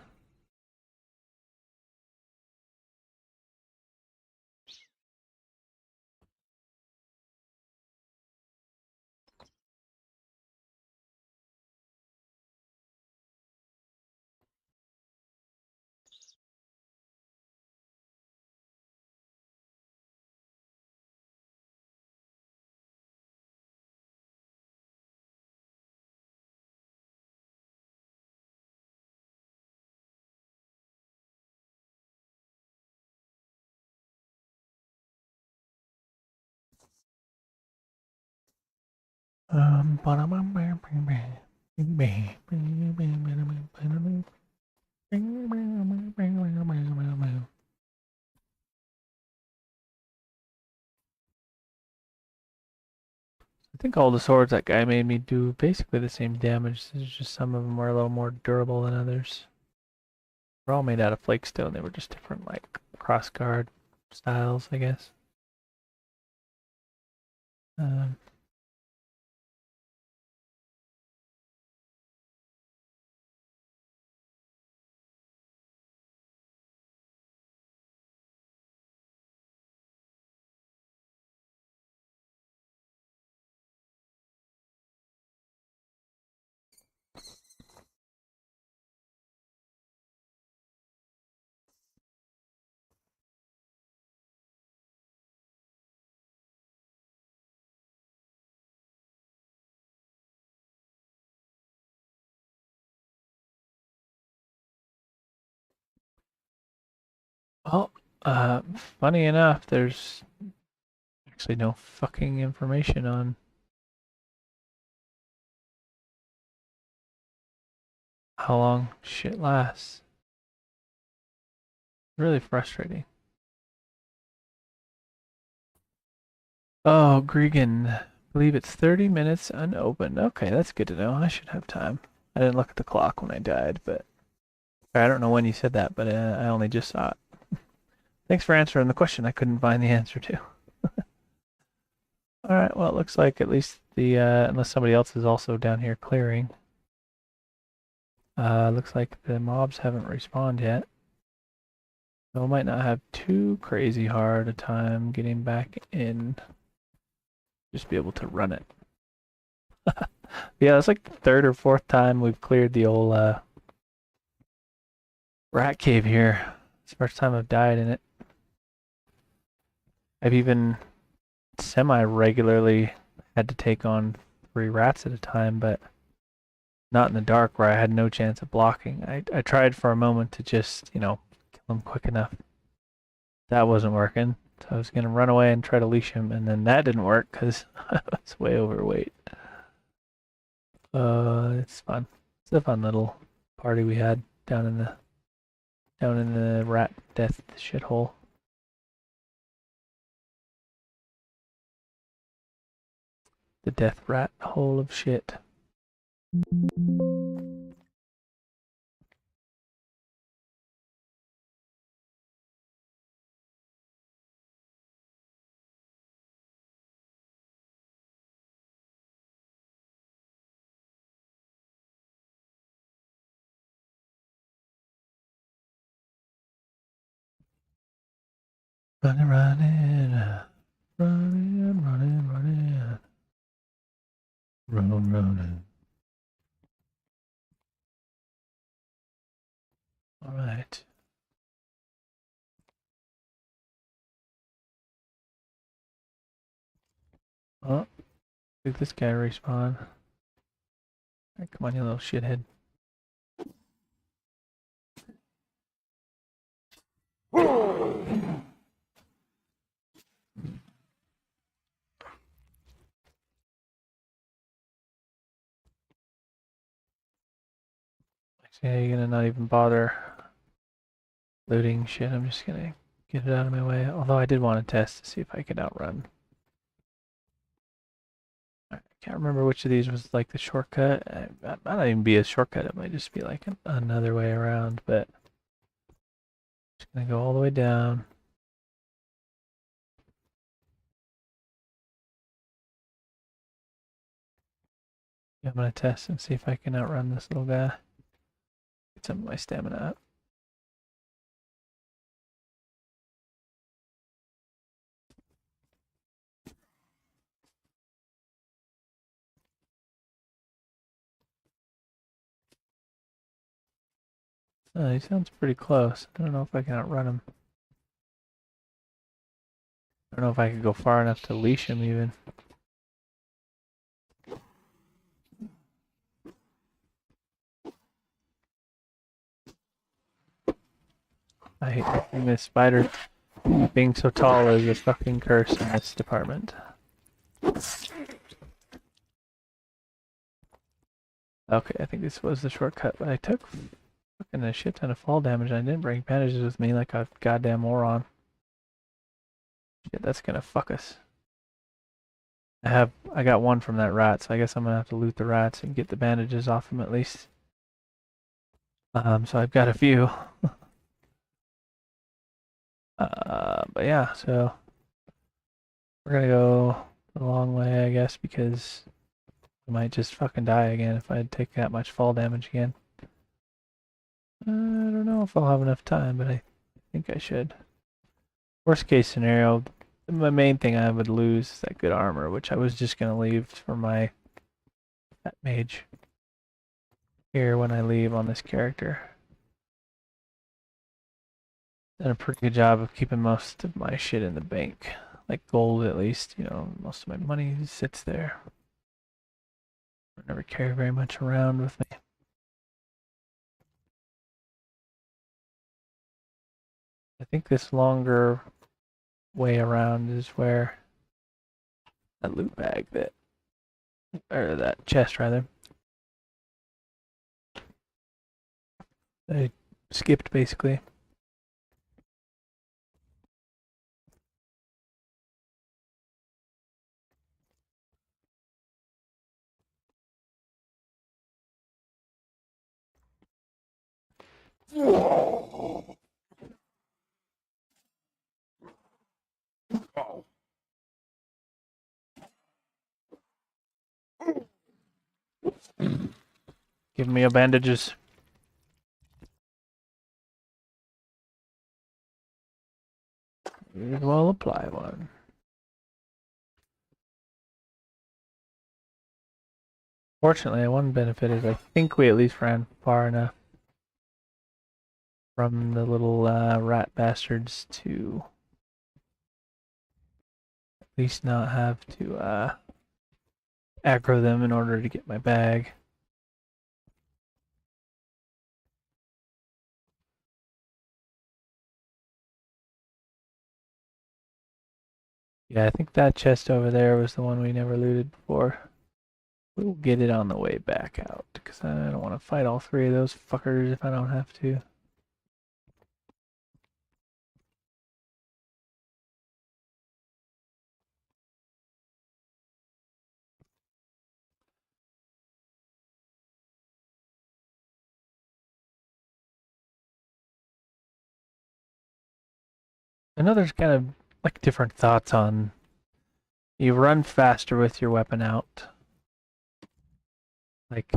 I think all the swords that guy made me do basically the same damage. It's just some of them were a little more durable than others. They're all made out of flake stone. They were just different, like cross guard styles, I guess. Um, well, funny enough, there's actually no fucking information on how long shit lasts. Really frustrating. Oh, Gregan. I believe it's 30 minutes unopened. Okay, that's good to know. I should have time. I didn't look at the clock when I died, but I don't know when you said that, but I only just saw it. Thanks for answering the question I couldn't find the answer to. Alright, well, it looks like at least the, unless somebody else is also down here clearing. Looks like the mobs haven't respawned yet. So we might not have too crazy hard a time getting back in. Just be able to run it. Yeah, it's like the third or fourth time we've cleared the old rat cave here. It's the first time I've died in it. I've even semi-regularly had to take on 3 rats at a time, but not in the dark where I had no chance of blocking. I tried for a moment to just, kill him quick enough. That wasn't working. So I was going to run away and try to leash him, and then that didn't work because I was way overweight. It's fun. It's a fun little party we had down in the rat death shithole. The death rat hole of shit. Running, running, running, running, running, running, running. All right. Oh, did this guy respawn? Right, come on, you little shithead. Actually, you're gonna not even bother looting shit. I'm just gonna get it out of my way. Although I did want to test to see if I could outrun. I can't remember which of these was like the shortcut. It might not even be a shortcut. It might just be like another way around. But just gonna go all the way down. Yeah, I'm gonna test and see if I can outrun this little guy. Get some of my stamina up. Oh, he sounds pretty close. I don't know if I can outrun him. I don't know if I could go far enough to leash him even. I hate this spider. Being so tall is a fucking curse in this department. Okay, I think this was the shortcut, but I took fucking a shit ton of fall damage and I didn't bring bandages with me like a goddamn moron. Shit, that's gonna fuck us. I got one from that rat, so I guess I'm gonna have to loot the rats and get the bandages off him at least. So I've got a few. But yeah, so we're gonna go a long way, I guess, because I might just fucking die again if I take that much fall damage again. I don't know if I'll have enough time, but I think I should. Worst case scenario, my main thing I would lose is that good armor, which I was just gonna leave for my fat mage here when I leave on this character. Done a pretty good job of keeping most of my shit in the bank. Like gold at least, you know, most of my money sits there. I never carry very much around with me. I think this longer way around is where that loot bag or that chest rather. I skipped basically. Give me your bandages. Well, apply one. Fortunately, one benefit is I think we at least ran far enough from the little rat bastards to at least not have to aggro them in order to get my bag. Yeah, I think that chest over there was the one we never looted before. We'll get it on the way back out, because I don't want to fight all three of those fuckers if I don't have to. I know there's kind of like different thoughts on you run faster with your weapon out. Like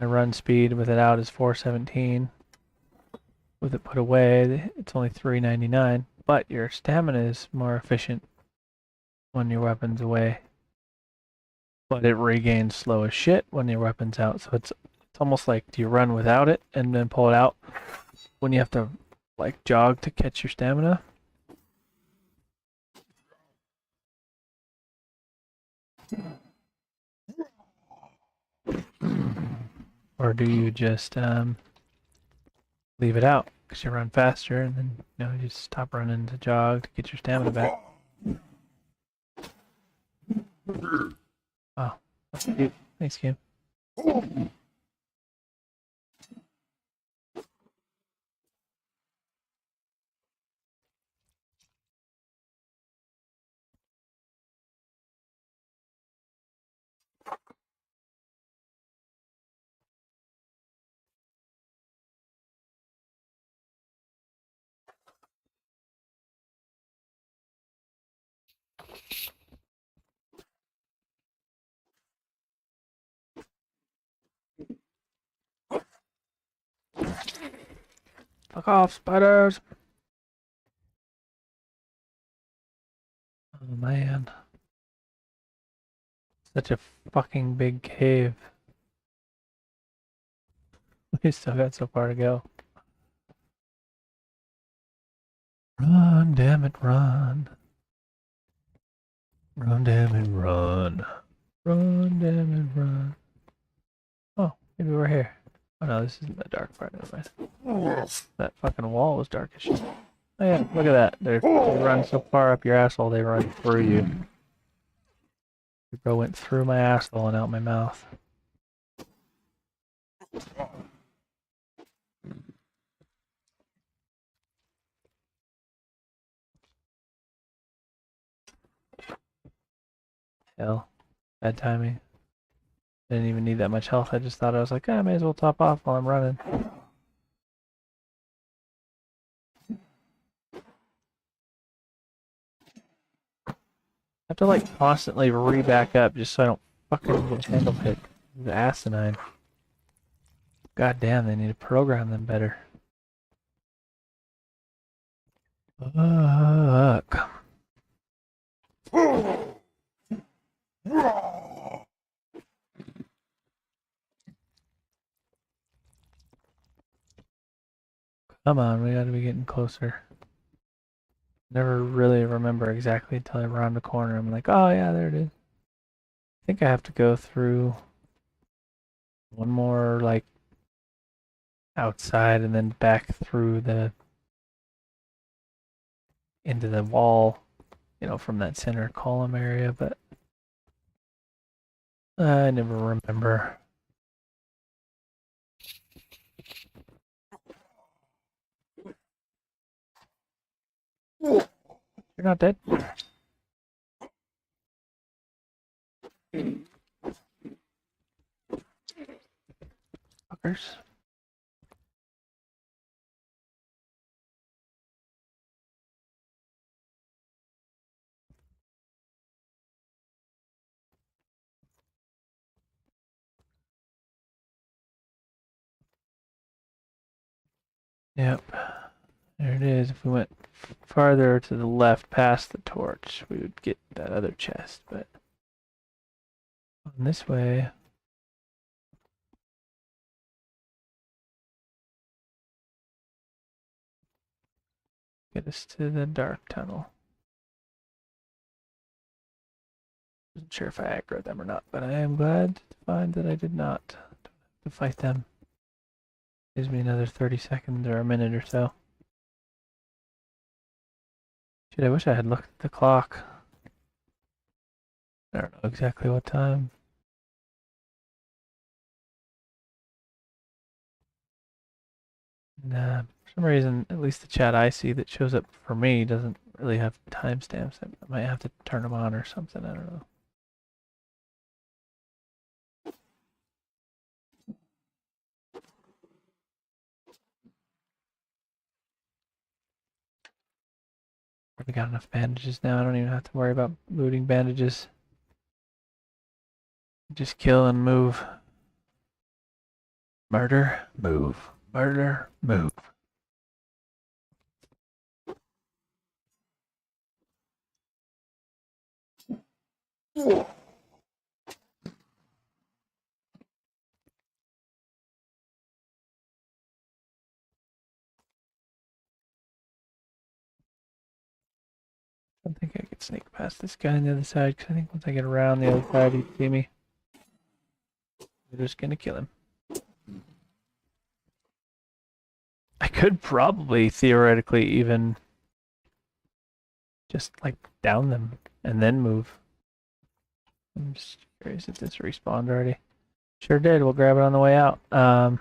my run speed with it out is 417. With it put away, it's only 399. But your stamina is more efficient when your weapon's away. But it regains slow as shit when your weapon's out. So it's almost like, do you run without it and then pull it out when you have to like jog to catch your stamina? Or do you just leave it out because you run faster and then you just stop running to jog to get your stamina back? Oh, that's cute. Thanks, Kim. Fuck off, spiders! Oh man. Such a fucking big cave. We still got so far to go. Run, damn it, run. Run, damn it, run. Run, damn it, run. Oh, maybe we're here. Oh no, this isn't the dark part. Never mind. That fucking wall was dark as shit. Oh yeah, look at that. They run so far up your asshole, they run through you. The bro went through my asshole and out my mouth. Hell, bad timing. Didn't even need that much health. I just thought I was like, I may as well top off while I'm running. I have to like constantly re-back up just so I don't fucking get handle hit. It's asinine. God damn, they need to program them better. Fuck. Come on, we gotta be getting closer. Never really remember exactly until I round the corner. I'm like, oh yeah, there it is. I think I have to go through one more, like, outside and then back through into the wall, you know, from that center column area, but I never remember. You're not dead? Fuckers. Yep. There it is. If we went farther to the left past the torch, we would get that other chest, but on this way. Get us to the dark tunnel. Wasn't sure if I aggroed them or not, but I am glad to find that I did not. Don't have to fight them. Gives me another 30 seconds or a minute or so. Shit, I wish I had looked at the clock. I don't know exactly what time. Nah, for some reason, at least the chat I see that shows up for me doesn't really have timestamps. I might have to turn them on or something. I don't know. We got enough bandages now. I don't even have to worry about looting bandages. Just kill and move. Murder, move. Murder, move. I don't think I could sneak past this guy on the other side, because I think once I get around the other side, he'd see me. We're just gonna kill him. I could probably, theoretically, even just, like, down them and then move. I'm just curious if this respawned already. Sure did. We'll grab it on the way out. But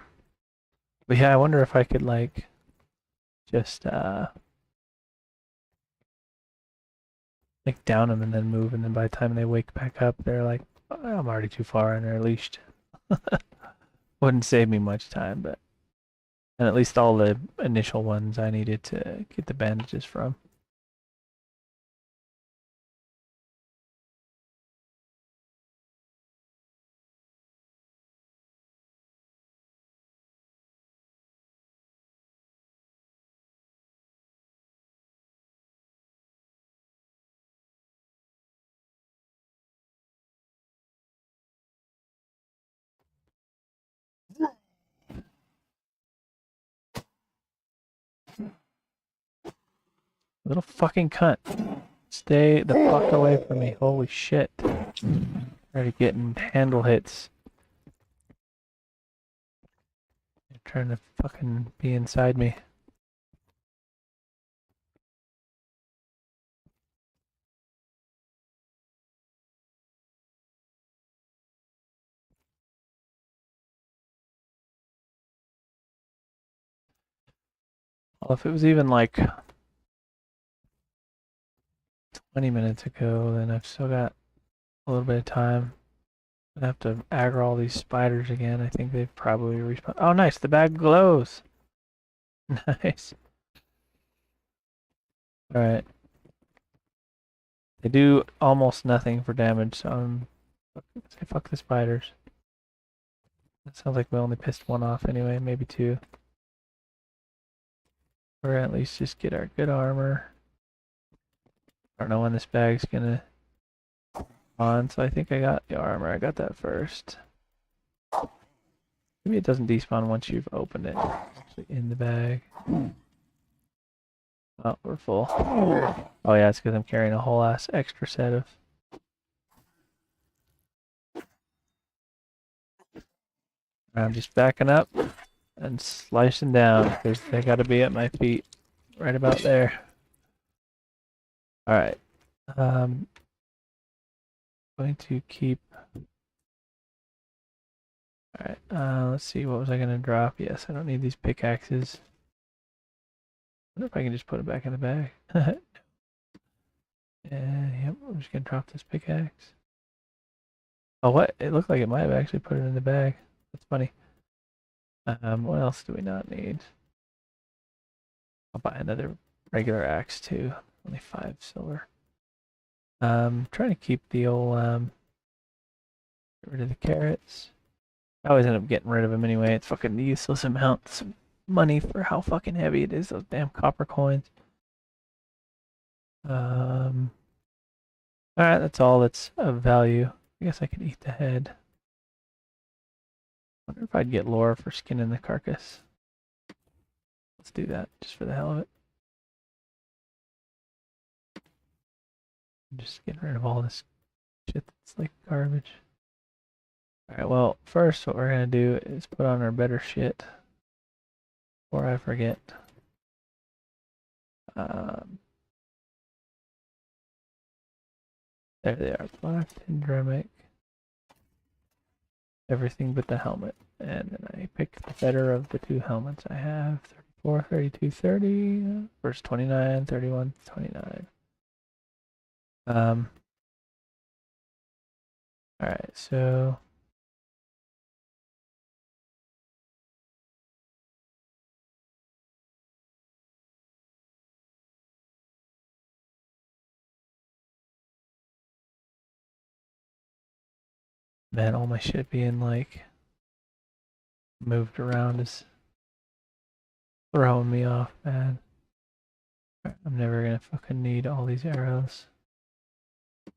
yeah, I wonder if I could, like, just, like, down them and then move, and then by the time they wake back up, they're like, oh, I'm already too far and they're unleashed. Wouldn't save me much time, but... And at least all the initial ones I needed to get the bandages from. Little fucking cunt. Stay the fuck away from me. Holy shit. Already getting handle hits. You're trying to fucking be inside me. Well, if it was even like 20 minutes ago, then I've still got a little bit of time. I have to aggro all these spiders again. I think they've probably respawned. Oh, nice. The bag glows. Nice. Alright. They do almost nothing for damage, so I'm... Say fuck the spiders. That sounds like we only pissed one off anyway, maybe two. Or at least just get our good armor. I don't know when this bag's gonna on, so I think I got the armor. I got that first. Maybe it doesn't despawn once you've opened it. It's actually in the bag. Oh, we're full. Oh yeah, it's because I'm carrying a whole ass extra set of... I'm just backing up and slicing down because they gotta be at my feet. Right about there. Alright. Going to keep... Alright, let's see, what was I gonna drop? Yes, I don't need these pickaxes. I wonder if I can just put it back in the bag. Yep, I'm just gonna drop this pickaxe. Oh, what? It looked like it might have actually put it in the bag. That's funny. What else do we not need? I'll buy another regular axe too. Only 5 silver. Trying to keep the old, get rid of the carrots. I always end up getting rid of them anyway. It's fucking useless amounts of money for how fucking heavy it is, those damn copper coins. Alright, that's all that's of value. I guess I could eat the head. Wonder if I'd get lore for skinning the carcass. Let's do that, just for the hell of it. I'm just getting rid of all this shit that's like garbage. Alright, well, first what we're gonna do is put on our better shit. Before I forget. There they are, black dendromic. Everything but the helmet. And then I pick the better of the two helmets I have. 34, 32, 30. Verse 29, 31, 29. Alright, so... Man, all my shit being like moved around is throwing me off, man. I'm never gonna fucking need all these arrows.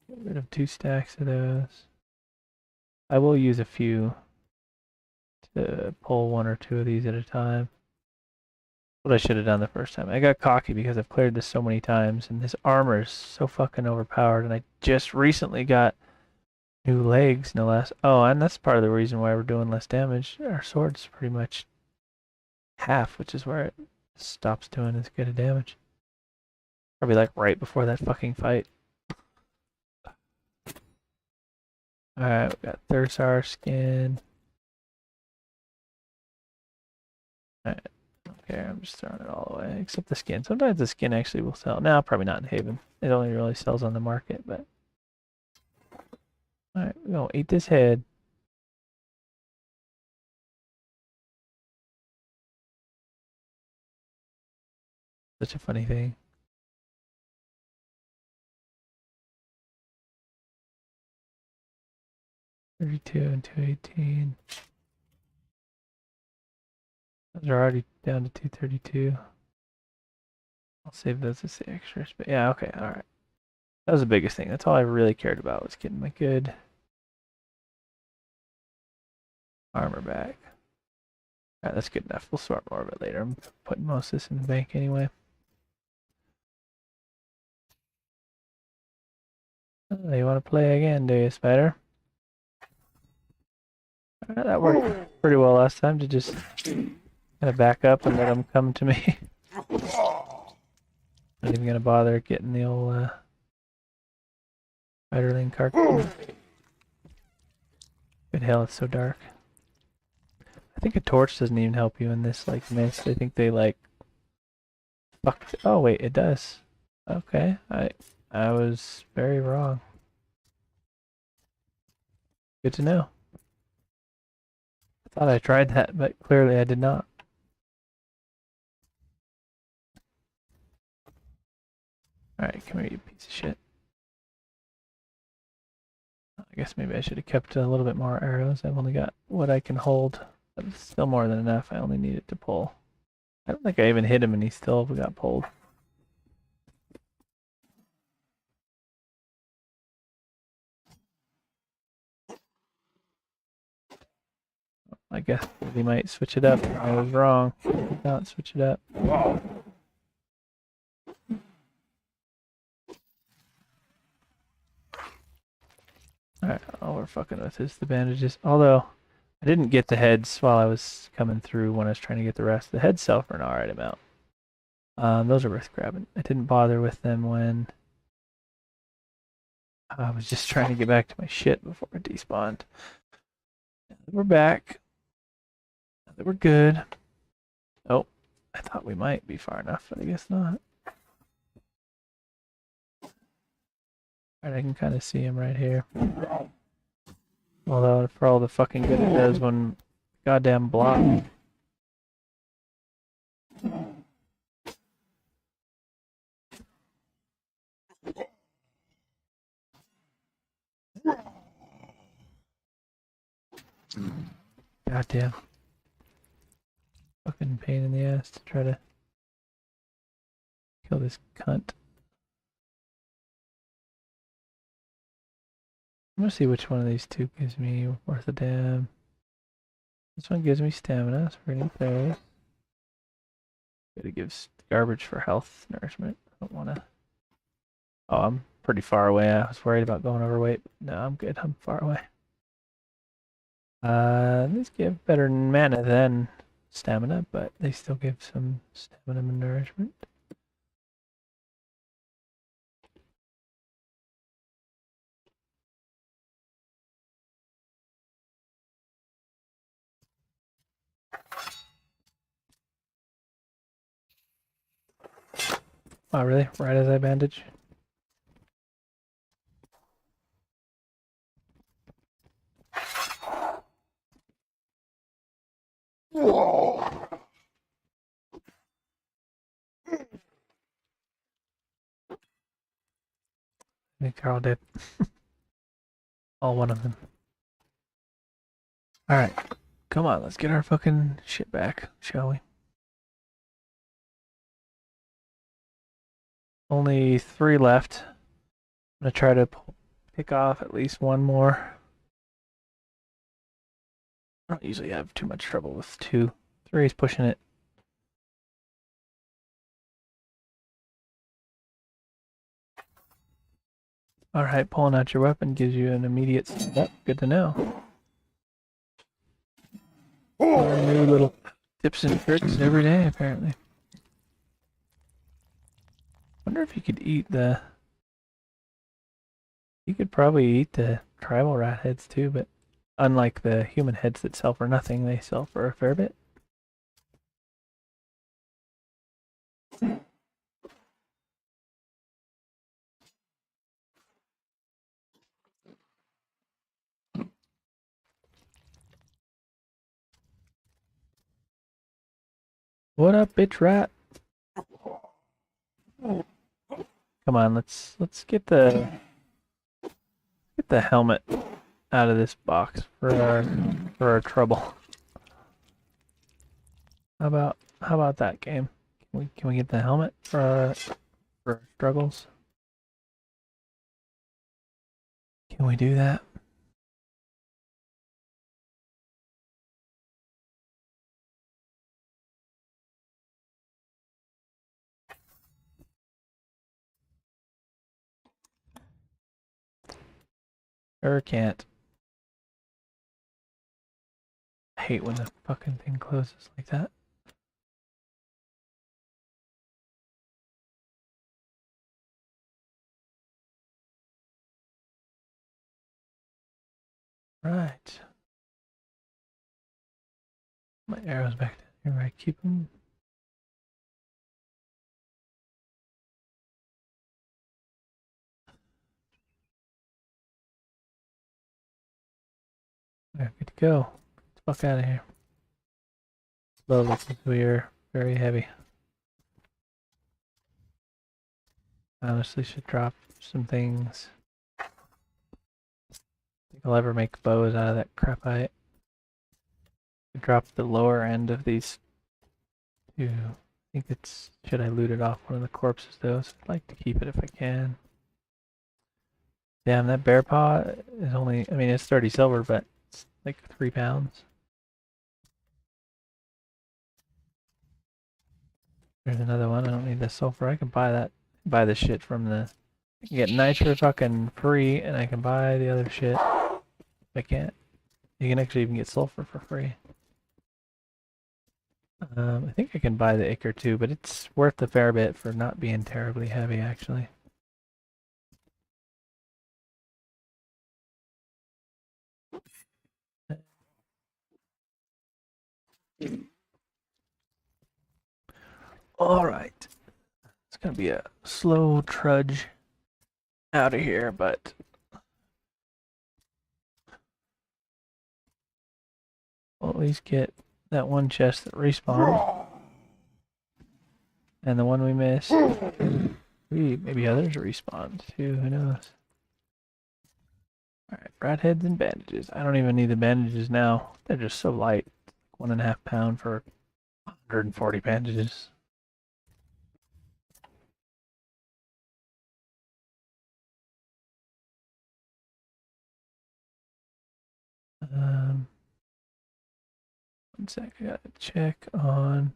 Get rid of 2 stacks of those. I will use a few to pull 1 or 2 of these at a time. What I should have done the first time. I got cocky because I've cleared this so many times, and this armor is so fucking overpowered, and I just recently got new legs, no less. Oh, and that's part of the reason why we're doing less damage. Our sword's pretty much half, which is where it stops doing as good a damage. Probably like right before that fucking fight. Alright, we got Thursar skin. Alright, okay, I'm just throwing it all away, except the skin. Sometimes the skin actually will sell. No, probably not in Haven. It only really sells on the market, but... Alright, we're gonna eat this head. Such a funny thing. $32 and $218. Those are already down to $232. I'll save those as the extras, but yeah, okay, alright. That was the biggest thing. That's all I really cared about, was getting my good armor back. Alright, that's good enough. We'll sort more of it later. I'm putting most of this in the bank anyway. Oh, you want to play again, do you, Spider? Alright, that worked pretty well last time to just kind of back up and let them come to me. Not even gonna bother getting the old spiderling carcass. Good hell, it's so dark. I think a torch doesn't even help you in this like mist. I think they like fucked. Oh wait, it does. Okay, I was very wrong. Good to know. I thought I tried that, but clearly I did not. Alright, come here, you piece of shit. I guess maybe I should have kept a little bit more arrows. I've only got what I can hold. But it's still more than enough. I only needed to pull. I don't think I even hit him and he still got pulled. I guess he might switch it up. I was wrong. He did not switch it up. Alright, all we're fucking with is the bandages. Although, I didn't get the heads while I was coming through when I was trying to get the rest. The heads sell for an alright amount. Those are worth grabbing. I didn't bother with them when I was just trying to get back to my shit before it despawned. We're back. We're good. Oh, I thought we might be far enough, but I guess not. Alright, I can kind of see him right here. Although, for all the fucking good it does when goddamn block. Goddamn. Fucking pain in the ass to try to kill this cunt. I'm gonna see which one of these two gives me worth a damn. This one gives me stamina, so we're gonna get those. It gives garbage for health, nourishment. I don't wanna. Oh, I'm pretty far away. I was worried about going overweight, but no, I'm good. I'm far away. These give better mana than stamina, but they still give some stamina and nourishment. Oh, really? Right as I bandage? I think they're all dead. All one of them. Alright. Come on, let's get our fucking shit back, shall we? Only 3 left. I'm gonna try to pick off at least one more. I don't usually have too much trouble with 2. 3 is pushing it. Alright, pulling out your weapon gives you an immediate step. Good to know. New little tips and tricks every day, apparently. Wonder if you could eat the... You could probably eat the tribal rat heads too, but unlike the human heads that sell for nothing, they sell for a fair bit. What up, bitch rat? Come on, let's get the helmet out of this box for our trouble. How about that game? Can we get the helmet for our struggles? Can we do that? Or can't. I hate when the fucking thing closes like that. Right. My arrow's back down here where I keep them. There, good to go. Get the fuck out of here. Slowly, because we are very heavy. I honestly should drop some things. I think I'll ever make bows out of that crap I dropped the lower end of these two. I think it's, should I loot it off one of the corpses though? So I'd like to keep it if I can. Damn, that bear paw is only, I mean, it's 30 silver, but it's like 3 pounds. There's another one. I don't need the sulfur. I can buy that, buy the shit from the, I can get nitro fucking free, and I can buy the other shit. I can't. You can actually even get sulfur for free. I think I can buy the ichor too, but it's worth a fair bit for not being terribly heavy, actually. All right. It's gonna be a slow trudge out of here, but we'll at least get that one chest that respawned. And the one we missed. Maybe others respawn too, who knows? Alright, rat heads and bandages. I don't even need the bandages now. They're just so light. 1.5 pound for 140 bandages. One sec, I gotta check on.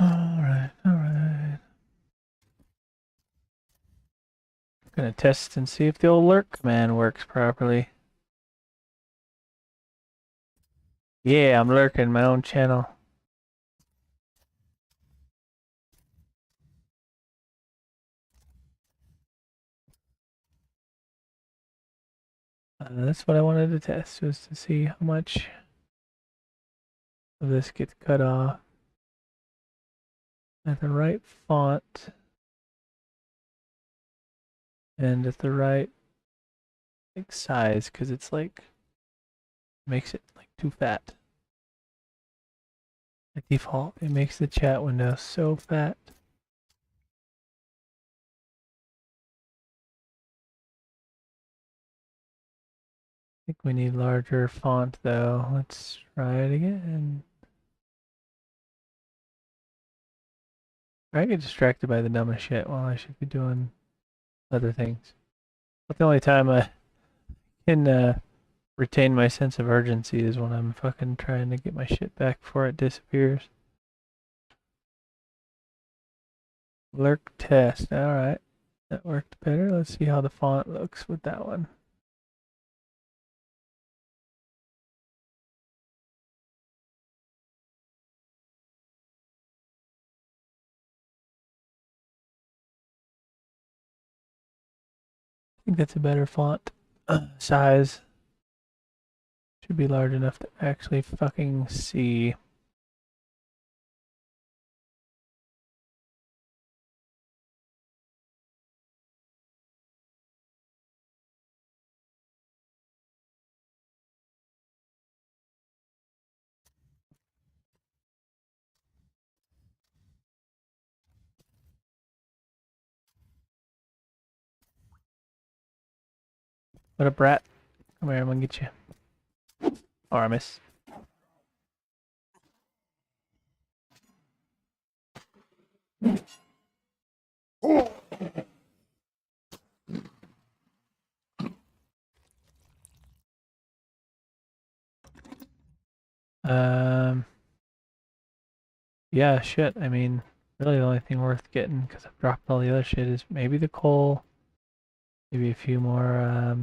Alright, alright. Gonna test and see if the old lurk command works properly. Yeah, I'm lurking my own channel. That's what I wanted to test, was to see how much of this gets cut off at the right font and at the right like size, because it's like makes it like too fat. By default, it makes the chat window so fat. I think we need larger font though. Let's try it again. I get distracted by the dumbest shit while I should be doing other things. But the only time I can retain my sense of urgency is when I'm fucking trying to get my shit back before it disappears. Lurk test. Alright. That worked better. Let's see how the font looks with that one. I think that's a better font size. Should be large enough to actually fucking see. What up, brat? Come here, I'm gonna get you. Or I miss. Yeah, shit. I mean, really the only thing worth getting, because I've dropped all the other shit, is maybe the coal, maybe a few more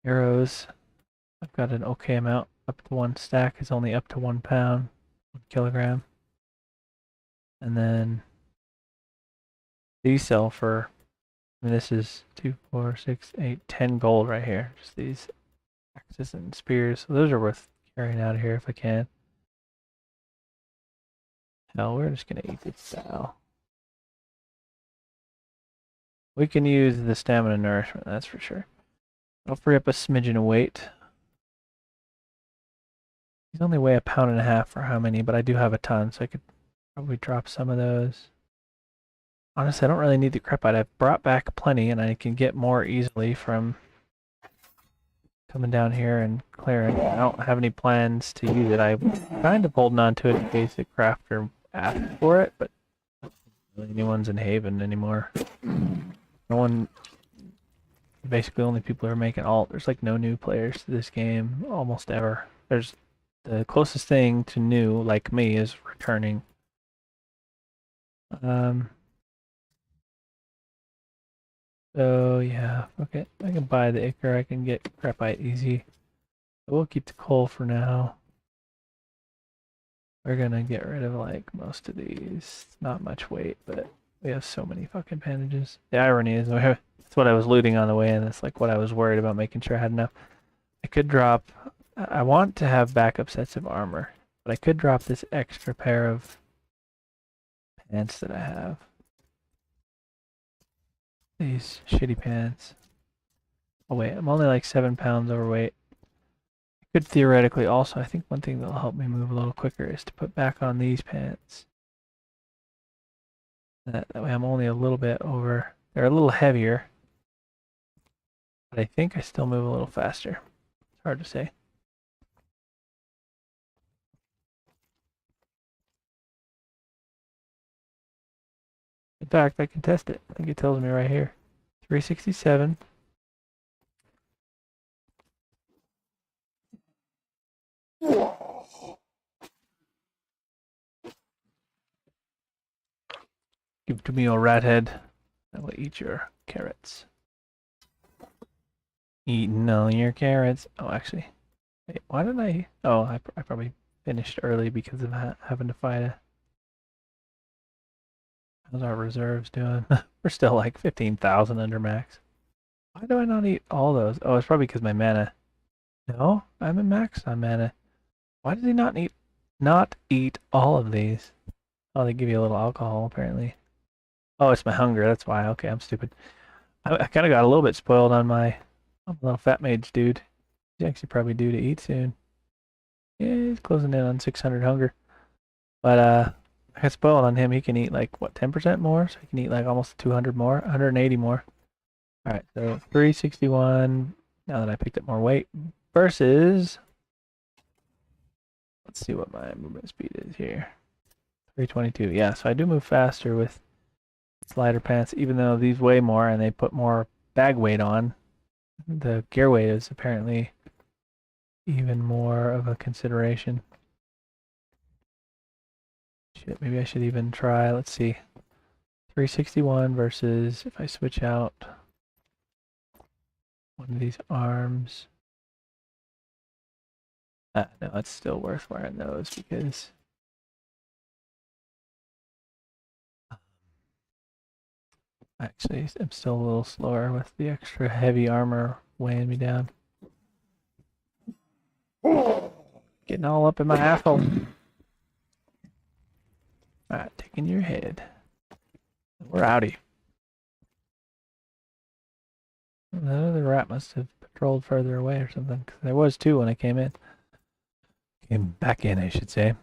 arrows. I've got an okay amount. Up to one stack is only up to 1 pound, 1 kilogram. And then these sell for, I mean, this is 2, 4, 6, 8, 10 gold right here. Just these axes and spears. So those are worth carrying out of here if I can. Hell, we're just gonna eat this style. We can use the stamina nourishment, that's for sure. I'll free up a smidgen of weight. These only weigh 1.5 pounds for how many, but I do have a ton, so I could probably drop some of those. Honestly, I don't really need the crepite. I've brought back plenty, and I can get more easily from coming down here and clearing. I don't have any plans to use it. I'm kind of holding on to it in case the crafter asks for it, but not really anyone's in Haven anymore. No one, basically only people who are making alt. There's like no new players to this game almost ever. There's the closest thing to new, like me, is returning. So yeah, okay. I can buy the ichor. I can get crepite easy. We'll keep the coal for now. We're gonna get rid of like most of these. Not much weight, but we have so many fucking bandages. The irony is that's what I was looting on the way, and that's like what I was worried about, making sure I had enough. I could drop. I want to have backup sets of armor, but I could drop this extra pair of pants that I have. These shitty pants. Oh wait, I'm only like 7 pounds overweight. I could theoretically also, I think one thing that'll help me move a little quicker is to put back on these pants. That way I'm only a little bit over. They're a little heavier, but I think I still move a little faster. It's hard to say. In fact, I can test it. I think it tells me right here. 367. Give it to me, old rat head. I will eat your carrots. Eating all your carrots. Oh, actually. Wait, why did I... Oh, I probably finished early because of having to fight a... How's our reserves doing? We're still like 15,000 under max. Why do I not eat all those? Oh, it's probably because my mana... No, I'm at max on mana. Why did he not eat all of these? Oh, they give you a little alcohol, apparently. Oh, it's my hunger, that's why. Okay, I'm stupid. I kind of got a little bit spoiled on my... I'm a little fat mage dude. He's actually probably due to eat soon. Yeah, he's closing in on 600 hunger. But I got spoiled on him. He can eat like, what, 10% more? So he can eat like almost 200 more, 180 more. Alright, so 361, now that I picked up more weight, versus... Let's see what my movement speed is here. 322. Yeah, so I do move faster with slider pants, even though these weigh more and they put more bag weight on. The gear weight is apparently even more of a consideration. Shit, maybe I should even try, let's see, 361 versus if I switch out one of these arms. No, it's still worth wearing those because actually I'm still a little slower with the extra heavy armor weighing me down. Getting all up in my asshole. Alright, taking your head. We're outie. The other rat must have patrolled further away or something. 'Cause there was two when I came in. Came back in, I should say.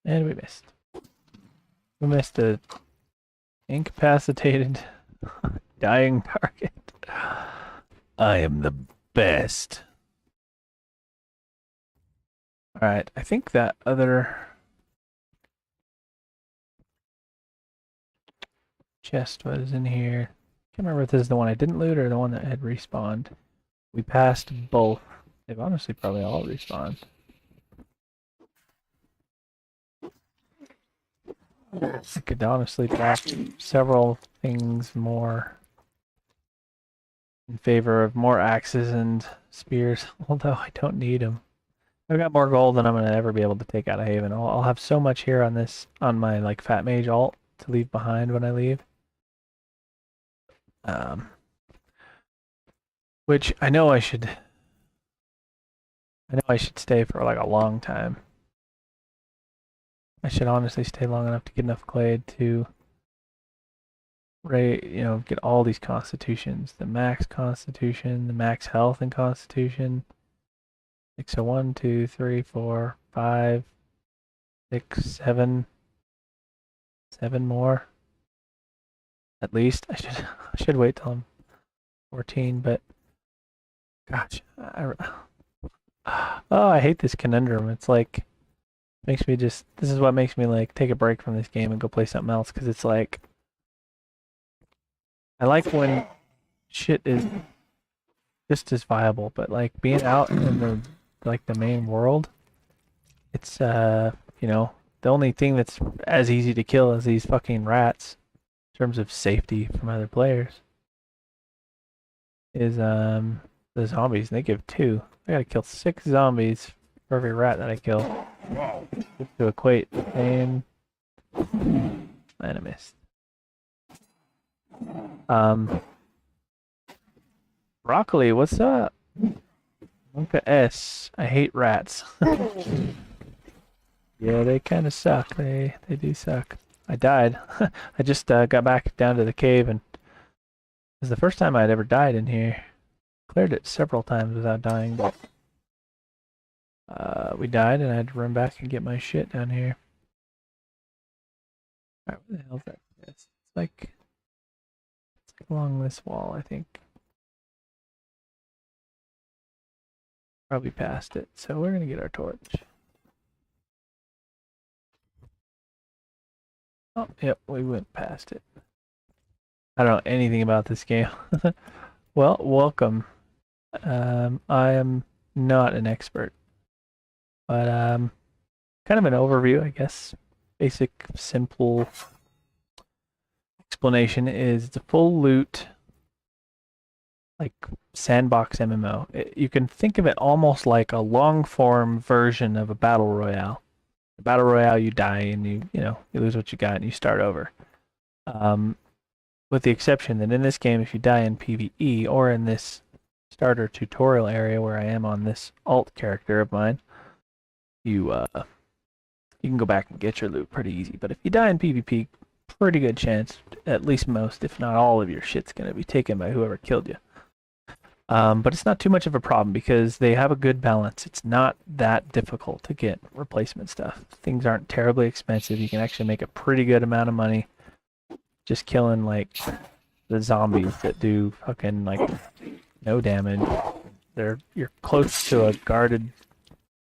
And we missed. We missed a incapacitated, dying target. I am the best. Alright, I think that other chest was in here. Can't remember if this is the one I didn't loot or the one that had respawned. We passed both. They've honestly probably all respawned. I could honestly drop several things more in favor of more axes and spears, although I don't need them. I've got more gold than I'm going to ever be able to take out of Haven. I'll have so much here on this, on my like Fat Mage alt to leave behind when I leave. Which I know I should stay for like a long time. I should honestly stay long enough to get enough clay to get all these constitutions. The max constitution, the max health and constitution. Like so 1, 2, 3, 4, 5, 6, 7. 7 more. At least. I should wait till I'm 14, but gosh. I hate this conundrum. It's like makes me this is what makes me like take a break from this game and go play something else, because it's like I like when shit is just as viable, but like being out in the main world, it's the only thing that's as easy to kill as these fucking rats in terms of safety from other players is the zombies, and they give 2. I gotta kill 6 zombies for every rat that I kill to equate the pain. And I missed. Broccoli, what's up? Monka S. I hate rats. Yeah, they kind of suck. They do suck. I died. I just got back down to the cave, and it was the first time I'd ever died in here. Cleared it several times without dying, but we died, and I had to run back and get my shit down here. Alright, where the hell is that? It's like along this wall, I think. Probably past it, so we're gonna get our torch. Oh, yep, we went past it. I don't know anything about this game. Well, welcome. I am not an expert, but kind of an overview, I guess. Basic, simple explanation is it's a full loot, like sandbox MMO. You can think of it almost like a long form version of a battle royale. A battle royale, you die and you lose what you got and you start over. With the exception that in this game, if you die in PvE or in this starter tutorial area where I am on this alt character of mine, you can go back and get your loot pretty easy. But if you die in PvP, pretty good chance, at least most, if not all of your shit's gonna be taken by whoever killed you. But it's not too much of a problem because they have a good balance. It's not that difficult to get replacement stuff. Things aren't terribly expensive. You can actually make a pretty good amount of money just killing like the zombies that do fucking like no damage. You're close to a guarded.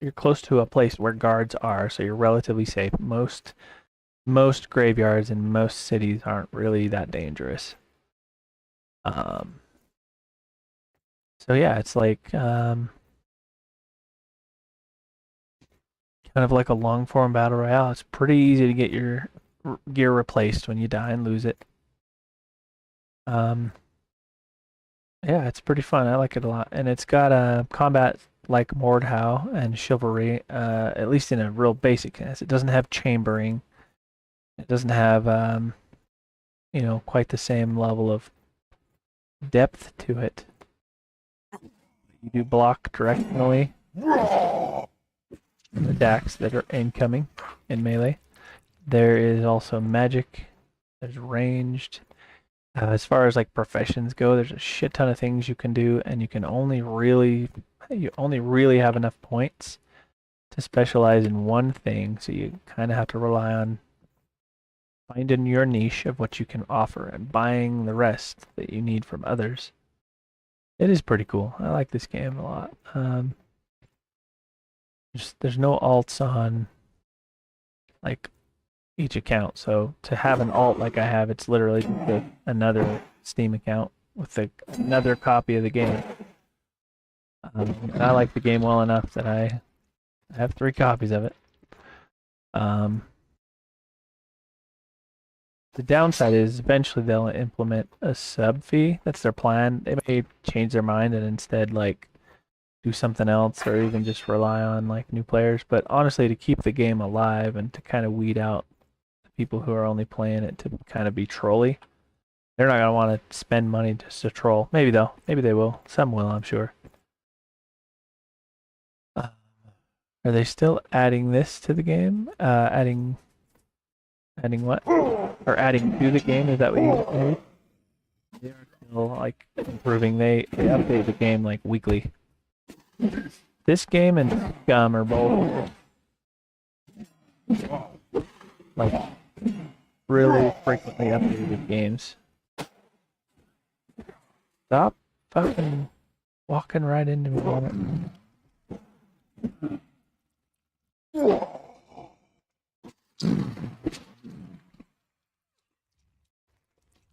You're close to a place where guards are, so you're relatively safe. Most graveyards in most cities aren't really that dangerous. Um, so yeah, it's like kind of like a long form battle royale. It's pretty easy to get your gear replaced when you die and lose it. Um, yeah, it's pretty fun. I like it a lot, and it's got a combat like Mordhau and Chivalry, at least in a real basic sense. It doesn't have chambering. It doesn't have quite the same level of depth to it. You do block directionally attacks that are incoming in melee. There is also magic. There's ranged. As far as like professions go, there's a shit ton of things you can do, and you only really have enough points to specialize in one thing. So you kind of have to rely on finding your niche of what you can offer and buying the rest that you need from others. It is pretty cool. I like this game a lot. There's no alts on like each account, so to have an alt like I have, it's literally just another Steam account with another copy of the game. And I like the game well enough that I have 3 copies of it. The downside is eventually they'll implement a sub fee. That's their plan. They may change their mind and instead like do something else or even just rely on like new players. But honestly, to keep the game alive and to kind of weed out the people who are only playing it to kind of be trolly, they're not gonna want to spend money just to troll. Maybe though. Maybe they will. Some will, I'm sure. Are they still adding this to the game? Adding what? Or adding to the game? Is that what you said? They are still like improving. They update the game like weekly. This game and Scum are both like really frequently updated games. Stop fucking walking right into me on it.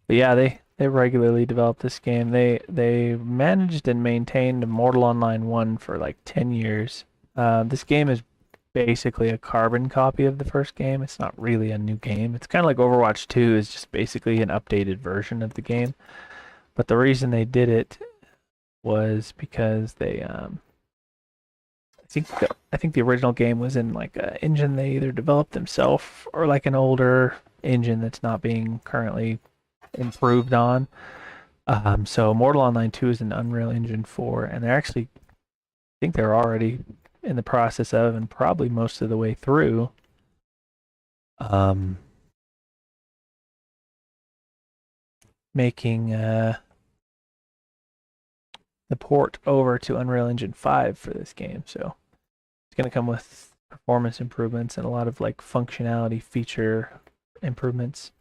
But yeah, they regularly develop this game. They managed and maintained MOREtal Online 1 for like 10 years. This game is basically a carbon copy of the first game. It's not really a new game. It's kind of like Overwatch 2 is just basically an updated version of the game. But the reason they did it was because they I think the original game was in like an engine they either developed themselves or like an older engine that's not being currently improved on. So MOREtal Online 2 is an Unreal Engine 4, and they're actually, I think they're already in the process of, and probably most of the way through, making the port over to Unreal Engine 5 for this game. So it's going to come with performance improvements and a lot of like functionality feature improvements.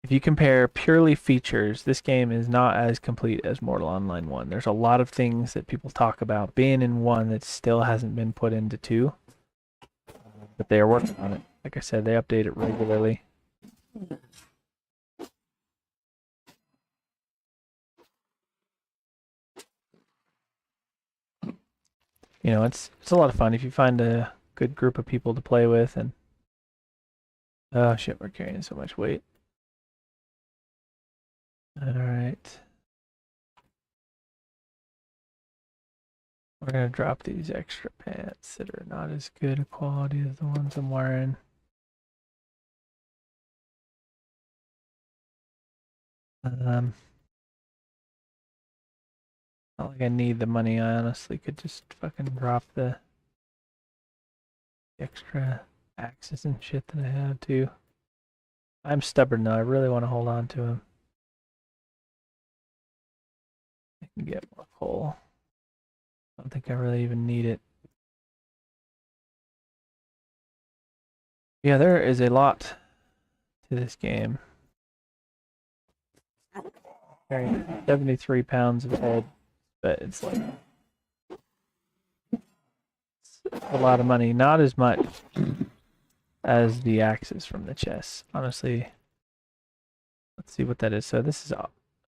If you compare purely features, this game is not as complete as MOREtal Online 1. There's a lot of things that people talk about being in 1 that still hasn't been put into 2. But they are working on it. Like I said, they update it regularly. You know, it's a lot of fun if you find a good group of people to play with. And oh shit, we're carrying so much weight. All right. We're going to drop these extra pants that are not as good a quality as the ones I'm wearing. Not like I need the money. I honestly could just fucking drop the extra axes and shit that I have too. I'm stubborn though. I really want to hold on to them. can get more coal. I don't think I really even need it. Yeah, there is a lot to this game. 73 pounds of head, but it's like a lot of money. Not as much as the axes from the chest. Honestly, let's see what that is. So this is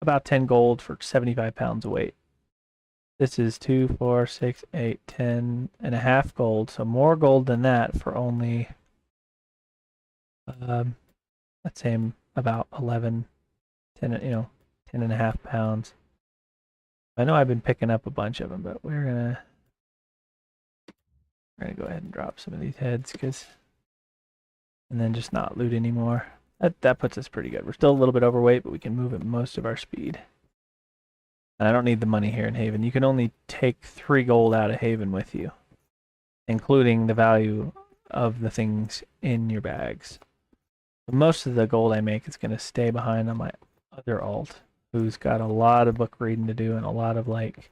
about 10 gold for 75 pounds of weight. This is 2, 4, 6, 8, 10 and a half gold. So more gold than that for only, let's say about 11, 10, 10 and a half pounds. I know I've been picking up a bunch of them, but we're gonna go ahead and drop some of these heads, and then just not loot anymore. That puts us pretty good. We're still a little bit overweight, but we can move at most of our speed. And I don't need the money here in Haven. You can only take 3 gold out of Haven with you, including the value of the things in your bags. But most of the gold I make is going to stay behind on my other alt, who's got a lot of book reading to do and a lot of like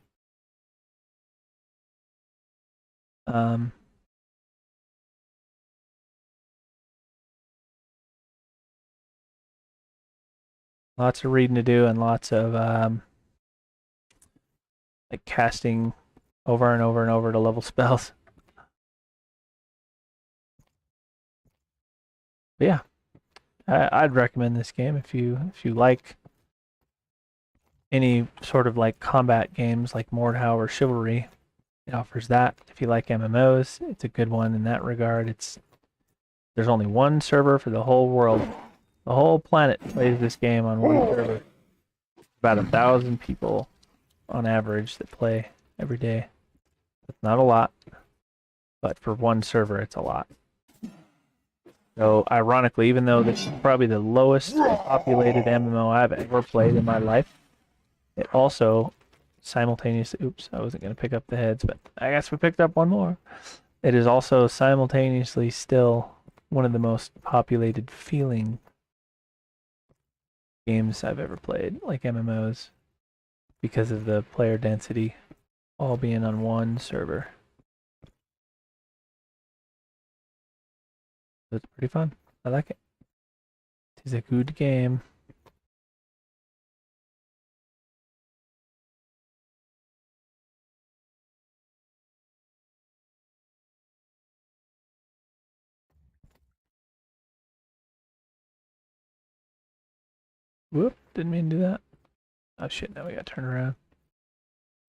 lots of reading to do and lots of like casting over and over and over to level spells. But yeah, I'd recommend this game if you like any sort of like combat games like MOREtal or Chivalry. It offers that. If you like MMOs, it's a good one in that regard. There's only one server for the whole world. The whole planet plays this game on one server. About 1,000 people on average that play every day. That's not a lot, but for one server, it's a lot. So ironically, even though this is probably the lowest populated MMO I've ever played in my life, it also simultaneously, oops, I wasn't going to pick up the heads, but I guess we picked up one more. It is also simultaneously still one of the most populated feeling games I've ever played, like MMOs, because of the player density all being on one server. So it's pretty fun. I like it. It is a good game. Whoop, didn't mean to do that. Oh shit, now we gotta turn around.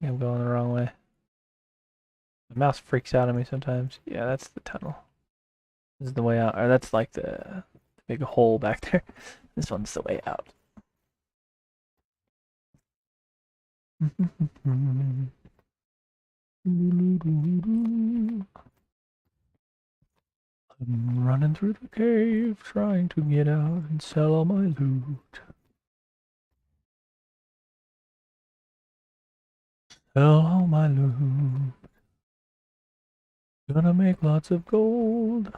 I'm going the wrong way. The mouse freaks out on me sometimes. Yeah, that's the tunnel. This is the way out. Or that's like the big hole back there. This one's the way out. I'm running through the cave, trying to get out and sell all my loot. Sell all my loot. Gonna make lots of gold.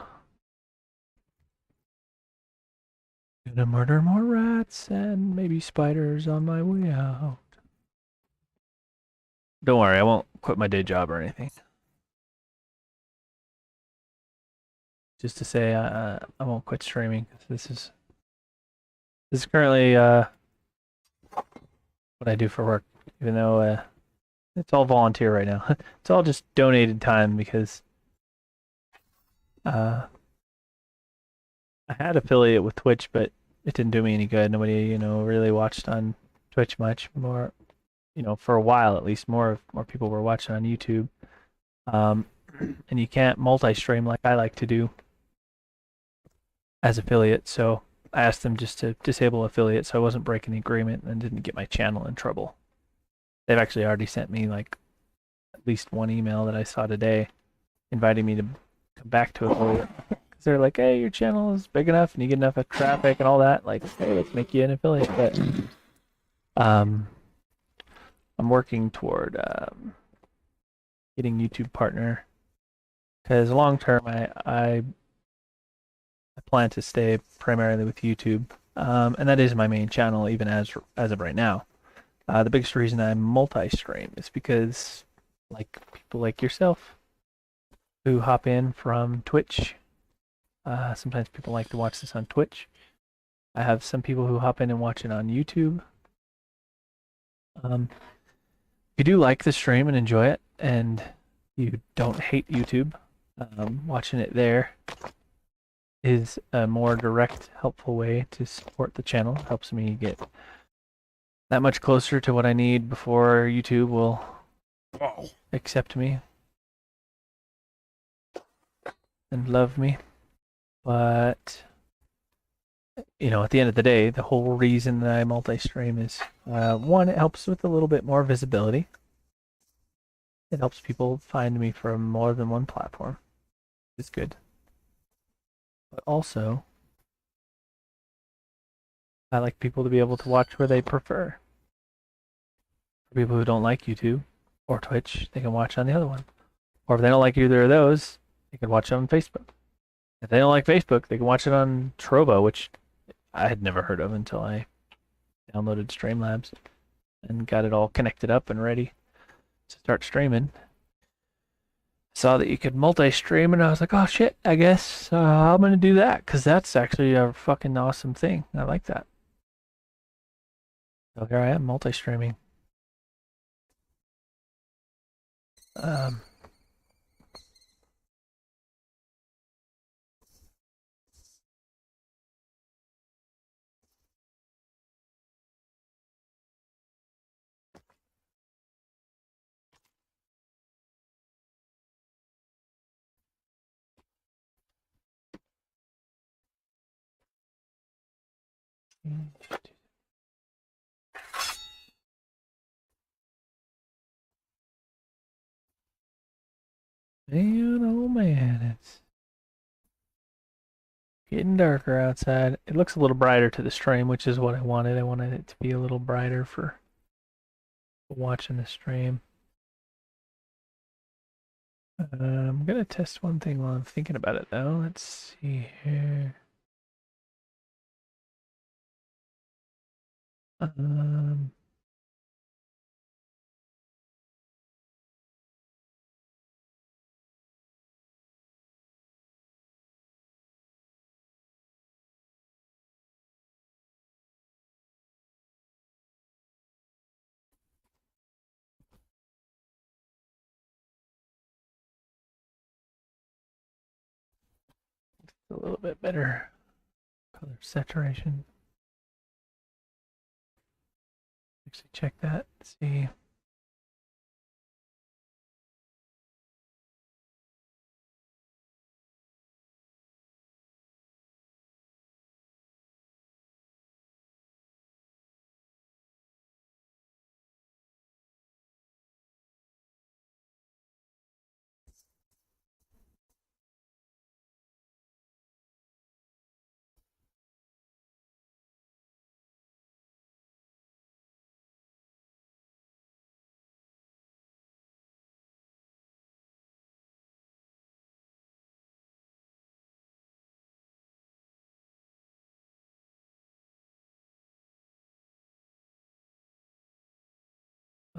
Gonna murder more rats and maybe spiders on my way out. Don't worry, I won't quit my day job or anything. Just to say, I won't quit streaming. This is currently what I do for work, even though it's all volunteer right now. It's all just donated time because I had affiliate with Twitch, but it didn't do me any good. Nobody, really watched on Twitch much more. For a while at least, more people were watching on YouTube. And you can't multi-stream like I like to do as affiliate, so I asked them just to disable affiliate so I wasn't breaking the agreement and didn't get my channel in trouble. They've actually already sent me like at least one email that I saw today inviting me to come back to affiliate. Because they're like, hey, your channel is big enough and you get enough traffic and all that. Like, hey, let's make you an affiliate. But I'm working toward getting YouTube partner. Because long term, I plan to stay primarily with YouTube. And that is my main channel even as of right now. The biggest reason I multi-stream is because, like people like yourself who hop in from Twitch, sometimes people like to watch this on Twitch. I have some people who hop in and watch it on YouTube. If you do like the stream and enjoy it, and you don't hate YouTube, watching it there is a more direct, helpful way to support the channel. Helps me get that much closer to what I need before YouTube will accept me and love me. But you know, at the end of the day, the whole reason that I multi-stream is one, it helps with a little bit more visibility. It helps people find me from more than one platform. It's good. But also, I like people to be able to watch where they prefer. For people who don't like YouTube or Twitch, they can watch on the other one. Or if they don't like either of those, they can watch it on Facebook. If they don't like Facebook, they can watch it on Trovo, which I had never heard of until I downloaded Streamlabs and got it all connected up and ready to start streaming. Saw that you could multi-stream, and I was like, oh shit, I guess I'm gonna do that, because that's actually a fucking awesome thing. I like that. So here I am, multi-streaming. Um, Man, oh man, it's getting darker outside. It looks a little brighter to the stream, which is what I wanted. I wanted it to be a little brighter for watching the stream. I'm gonna test one thing while I'm thinking about it though. Let's see here. Um, a little bit better color saturation. Actually, check that. See.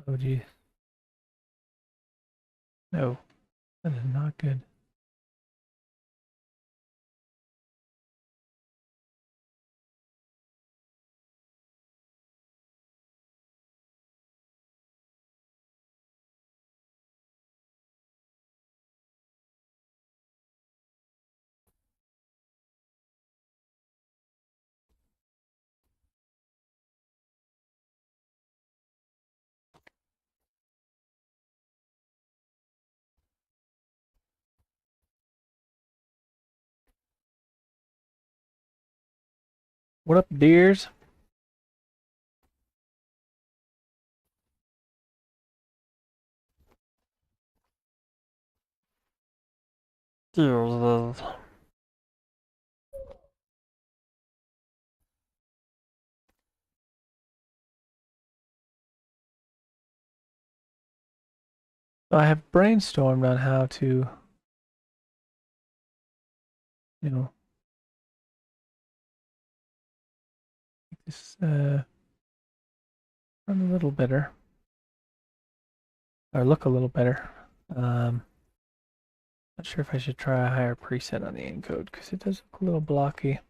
Oh geez. No, that is not good. What up, dears? Dears. I have brainstormed on how to, you know, make this run a little better, or look a little better. Not sure if I should try a higher preset on the encode because it does look a little blocky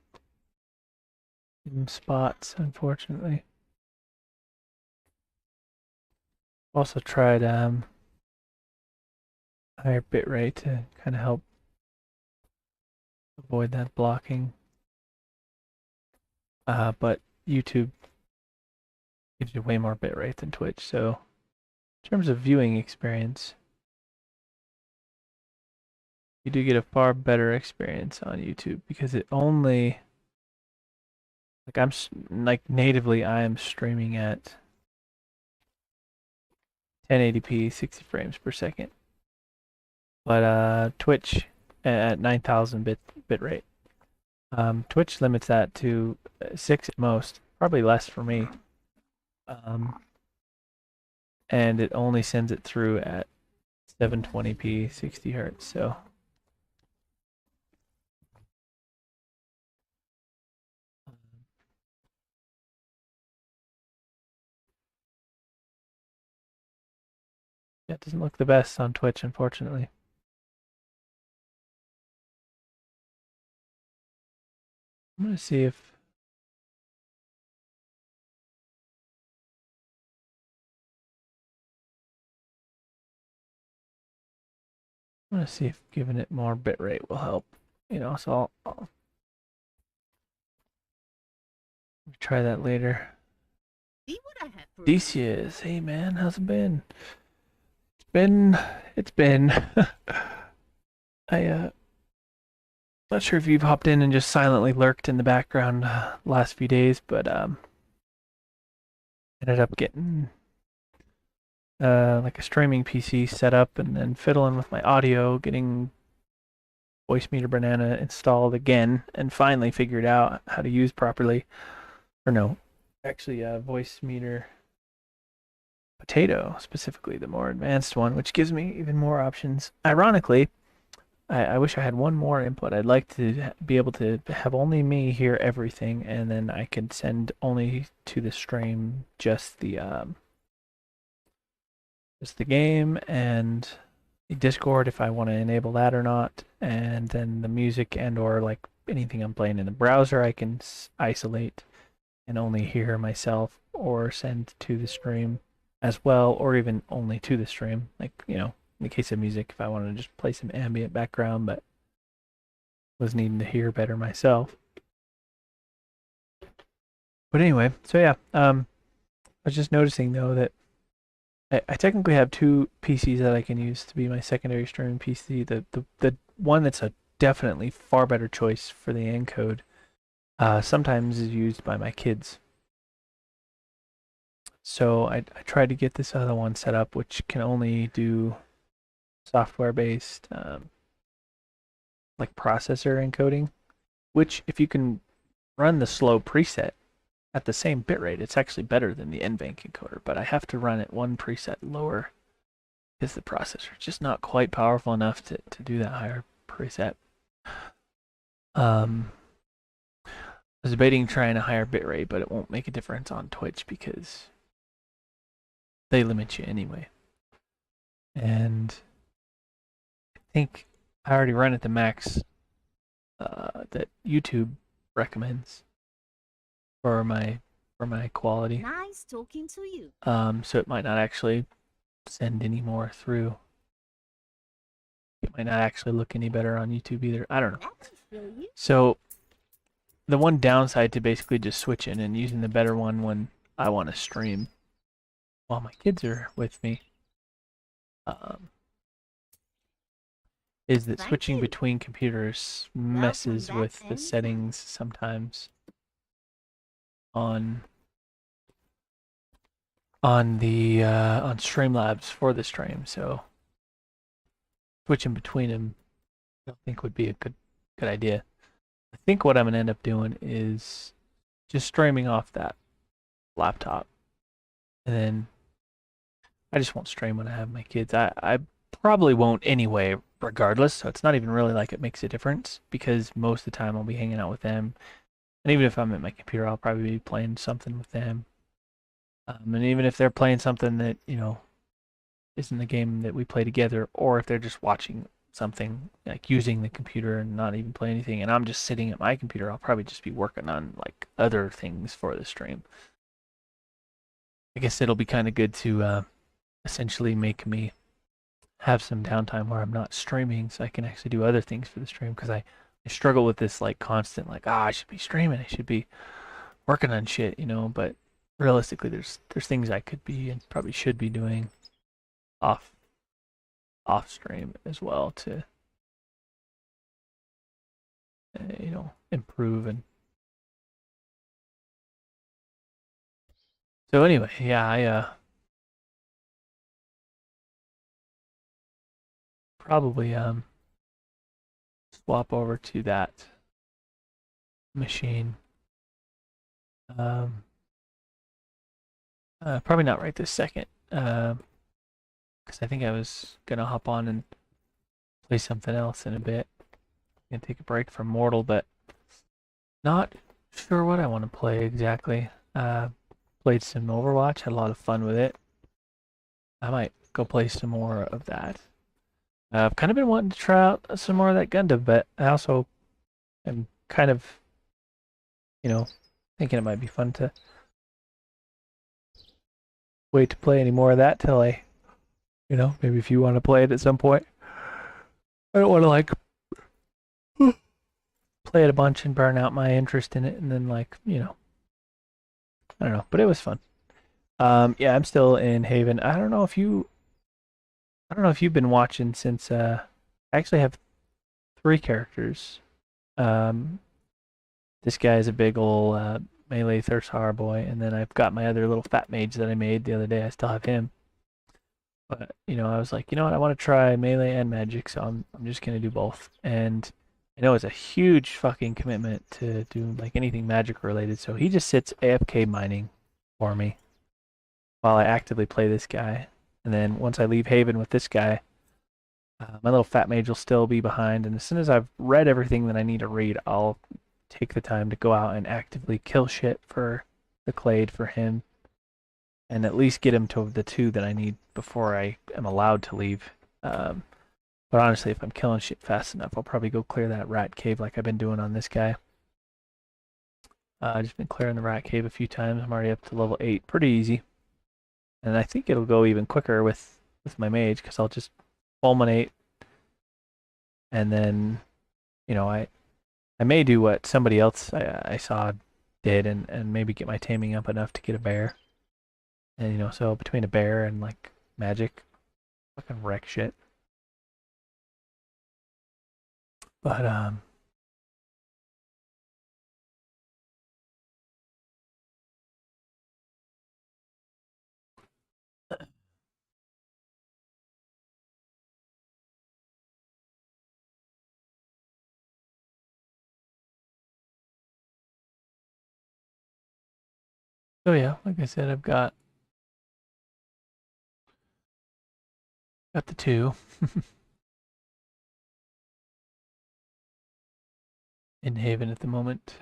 in spots, unfortunately. Also tried higher bitrate to kind of help avoid that blocking. But YouTube gives you way more bitrate than Twitch, so in terms of viewing experience, you do get a far better experience on YouTube because it only, like natively I am streaming at 1080p 60 frames per second, but Twitch at 9,000 bit rate. Twitch limits that to 6 at most, probably less for me. And it only sends it through at 720p 60 hertz, so yeah, it doesn't look the best on Twitch, unfortunately. I'm gonna see if giving it more bitrate will help. You know, so I'll try that later. See what I have for you. Decius, hey man, how's it been? It's been I not sure if you've hopped in and just silently lurked in the background last few days, but ended up getting like a streaming PC set up and then fiddling with my audio, getting voice meter banana installed again, and finally figured out how to use properly. Or no, actually, voice meter potato, specifically the more advanced one, which gives me even more options. Ironically, I wish I had one more input. I'd like to be able to have only me hear everything, and then I could send only to the stream just the game and Discord if I want to enable that or not, and then the music and or like anything I'm playing in the browser I can isolate and only hear myself or send to the stream as well, or even only to the stream. Like, you know, in the case of music, if I wanted to just play some ambient background but was needing to hear better myself. But anyway, so yeah, I was just noticing though that I technically have two PCs that I can use to be my secondary streaming PC. The one that's a definitely far better choice for the encode sometimes is used by my kids. So I tried to get this other one set up, which can only do software-based like processor encoding, which if you can run the slow preset at the same bitrate, it's actually better than the NVENC encoder, but I have to run it one preset lower because the processor is just not quite powerful enough to do that higher preset. I was debating trying a higher bitrate, but it won't make a difference on Twitch because they limit you anyway. And I think I already run at the max that YouTube recommends for my quality. Nice talking to you. So it might not actually send any more through. It might not actually look any better on YouTube either. I don't know. So the one downside to basically just switching and using the better one when I want to stream while my kids are with me is that switching between computers messes with the settings sometimes on Streamlabs for the stream. So switching between them, I don't think would be a good idea. I think what I'm gonna end up doing is just streaming off that laptop, and then I just won't stream when I have my kids. I probably won't anyway, regardless. So it's not even really like it makes a difference because most of the time I'll be hanging out with them, and even if I'm at my computer, I'll probably be playing something with them. And even if they're playing something that, you know, isn't the game that we play together, or if they're just watching something, like using the computer and not even play anything, and I'm just sitting at my computer, I'll probably just be working on like other things for the stream. I guess it'll be kind of good to essentially make me have some downtime where I'm not streaming so I can actually do other things for the stream because I struggle with this like constant like I should be streaming, I should be working on shit, you know, but realistically there's things I could be and probably should be doing off off stream as well to you know, improve. And so anyway, yeah, I probably swap over to that machine. Um, probably not right this second, because I think I was gonna hop on and play something else in a bit and take a break from Mortal, but not sure what I want to play exactly. Played some Overwatch, had a lot of fun with it. I might go play some more of that. I've kind of been wanting to try out some more of that Gundam, but I also am kind of, you know, thinking it might be fun to wait to play any more of that till I, you know, maybe if you want to play it at some point. I don't want to like play it a bunch and burn out my interest in it, and then like, you know, I don't know, but it was fun. Yeah, I'm still in Haven. I don't know if you've been watching since I actually have three characters. Um, this guy is a big old melee Thursar boy, and then I've got my other little fat mage that I made the other day. I still have him. But you know, I was like, you know what, I want to try melee and magic, so I'm just gonna do both. And I know it's a huge fucking commitment to do like anything magic related, so he just sits AFK mining for me while I actively play this guy. And then once I leave Haven with this guy, my little fat mage will still be behind. And as soon as I've read everything that I need to read, I'll take the time to go out and actively kill shit for the Clade for him, and at least get him to the two that I need before I am allowed to leave. But honestly, if I'm killing shit fast enough, I'll probably go clear that rat cave like I've been doing on this guy. I've just been clearing the rat cave a few times. I'm already up to level 8, pretty easy. And I think it'll go even quicker with my mage because I'll just fulminate, and then, you know, I may do what somebody else I saw did, and maybe get my taming up enough to get a bear. And you know, so between a bear and like magic, fucking wreck shit. But so yeah, like I said, I've got the two in Haven at the moment.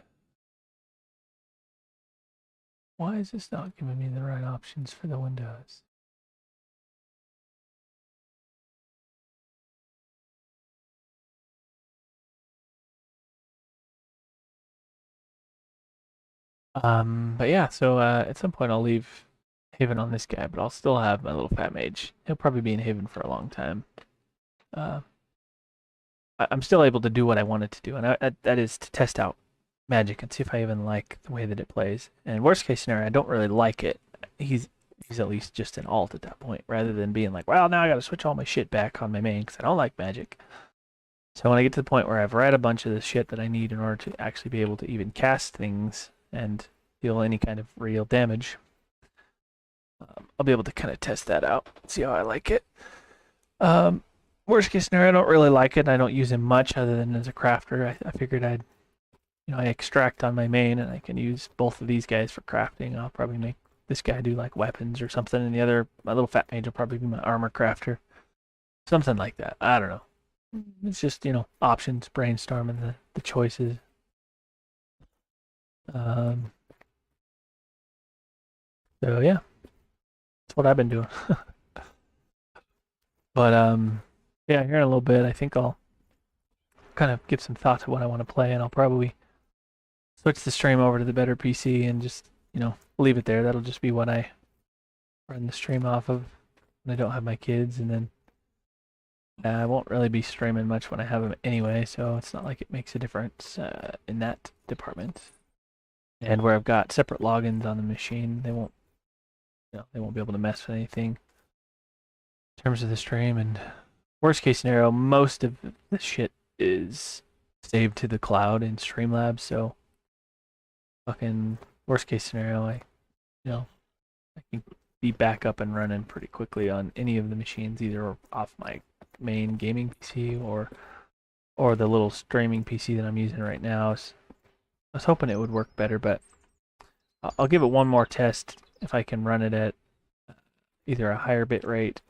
Why is this not giving me the right options for the windows? But yeah, so at some point I'll leave Haven on this guy, but I'll still have my little fat mage. He'll probably be in Haven for a long time. Uh, I'm still able to do what I wanted to do, and that is to test out magic and see if I even like the way that it plays. And worst case scenario, I don't really like it. He's at least just an alt at that point, rather than being like, well, now I got to switch all my shit back on my main because I don't like magic. So when I get to the point where I've read a bunch of the shit that I need in order to actually be able to even cast things and deal any kind of real damage, I'll be able to kind of test that out, see how I like it. Worst case scenario, I don't really like it. I don't use him much other than as a crafter. I figured I'd, you know, I extract on my main and I can use both of these guys for crafting. I'll probably make this guy do like weapons or something, and the other, my little fat mage will probably be my armor crafter. Something like that. I don't know. It's just, you know, options, brainstorming the choices. Um, so yeah. That's what I've been doing. But yeah, here in a little bit, I think I'll kind of give some thought to what I want to play, and I'll probably switch the stream over to the better PC and just leave it there. That'll just be what I run the stream off of when I don't have my kids, and then I won't really be streaming much when I have them anyway, so it's not like it makes a difference in that department. And where I've got separate logins on the machine, they won't be able to mess with anything in terms of the stream. And worst case scenario, most of the shit is saved to the cloud in Streamlabs, so fucking worst case scenario, I can be back up and running pretty quickly on any of the machines, either off my main gaming PC or the little streaming PC that I'm using right now. I was hoping it would work better, but I'll give it one more test if I can run it at either a higher bit rate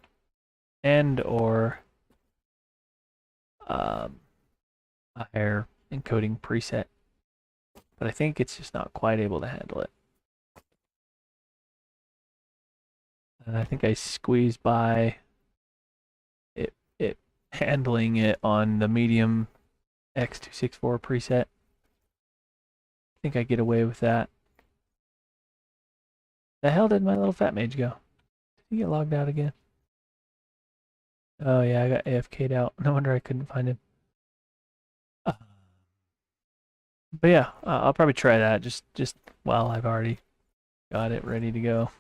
and or a higher encoding preset. But I think it's just not quite able to handle it. And I think I squeezed by it handling it on the medium X264 preset. I think I get away with that. The hell did my little fat mage go? Did he get logged out again? Oh yeah, I got AFK'd out. No wonder I couldn't find him. But yeah, I'll probably try that just while I've already got it ready to go.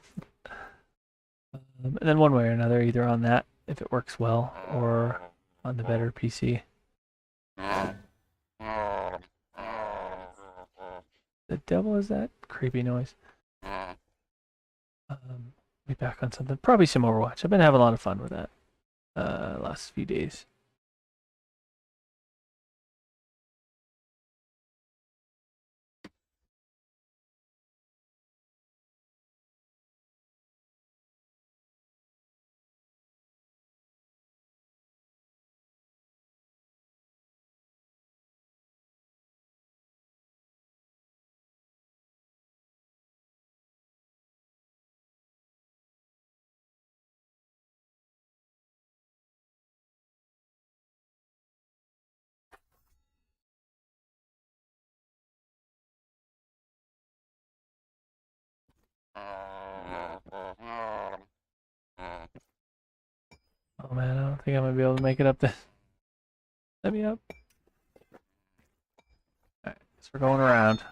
And then one way or another, either on that, if it works well, or on the better PC. The devil is that creepy noise? Be back on something. Probably some Overwatch. I've been having a lot of fun with that last few days. Oh man, I don't think I'm gonna be able to make it up this. Let me up. Alright, guess we're going around.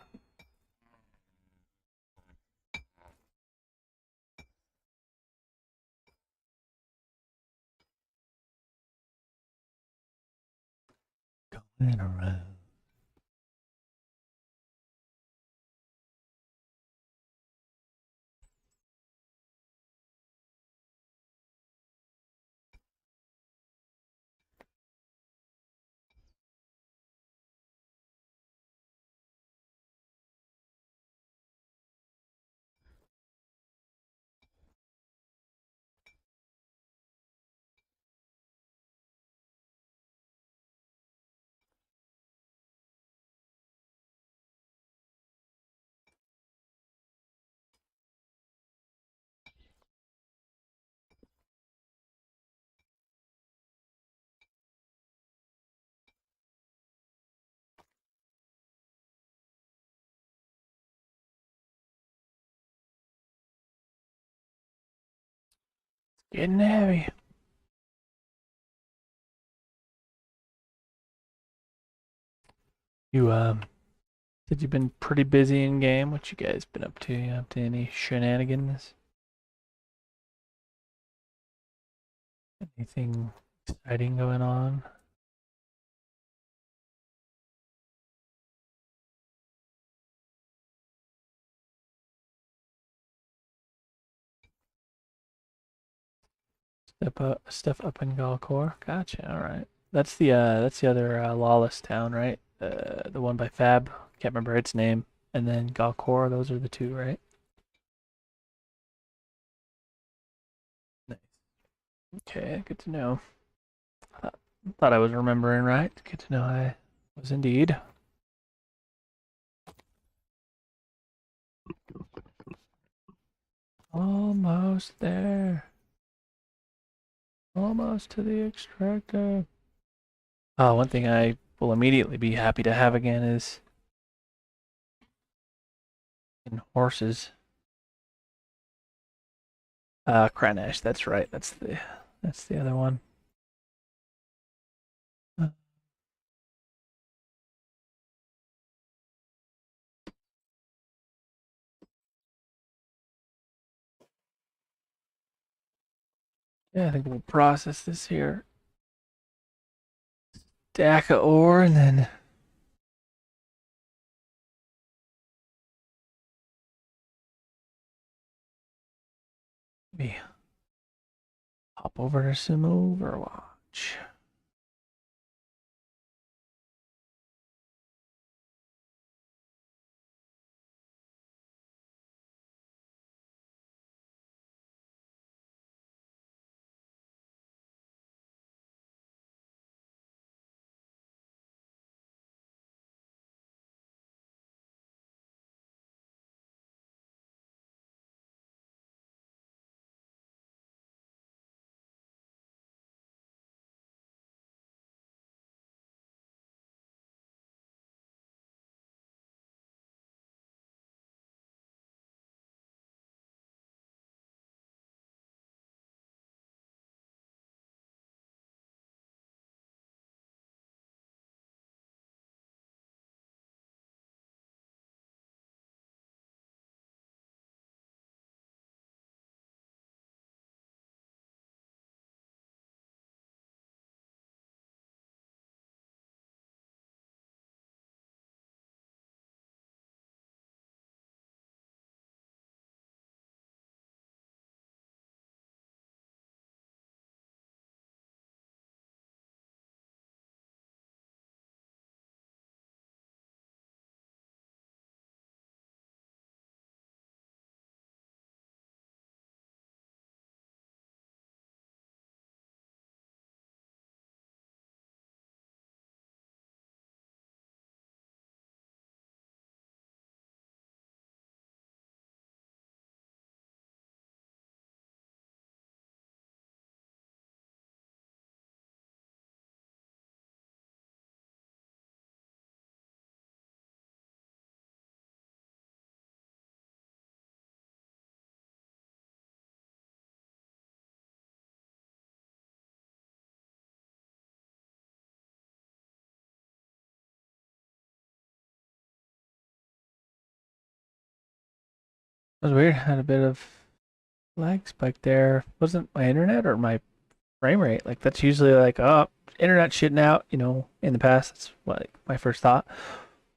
Going around. Getting heavy. You said you've been pretty busy in game. What you guys been up to? You up to any shenanigans? Anything exciting going on? Step up in Galcor. Gotcha. All right. That's the other lawless town, right? The one by Fab. Can't remember its name. And then Galcor. Those are the two, right? Nice. Okay, good to know. Thought I was remembering right. Good to know I was indeed. Almost there. Almost to the extractor. Oh, one thing I will immediately be happy to have again is in horses. Kranash, that's right. That's the other one. Uh, yeah, I think we'll process this here. Stack of ore and then maybe hop over to some Overwatch. That was weird. Had a bit of lag spike there. Wasn't my internet or my frame rate? Like that's usually like, oh, internet shitting out. In the past, that's what like, my first thought.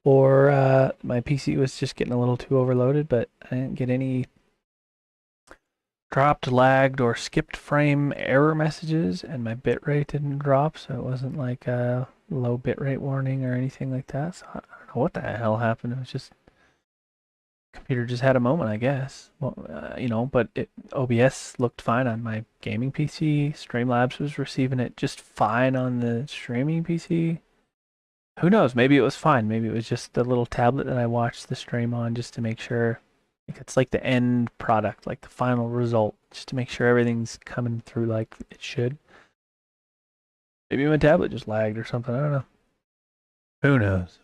Or my PC was just getting a little too overloaded, but I didn't get any dropped, lagged, or skipped frame error messages, and my bitrate didn't drop, so it wasn't like a low bitrate warning or anything like that. So I don't know what the hell happened. It was just computer just had a moment, I guess. Well, but OBS looked fine on my gaming PC. Streamlabs was receiving it just fine on the streaming PC. Who knows? Maybe it was fine. Maybe it was just the little tablet that I watched the stream on just to make sure. Like it's like the end product, like the final result, just to make sure everything's coming through like it should. Maybe my tablet just lagged or something. I don't know. Who knows?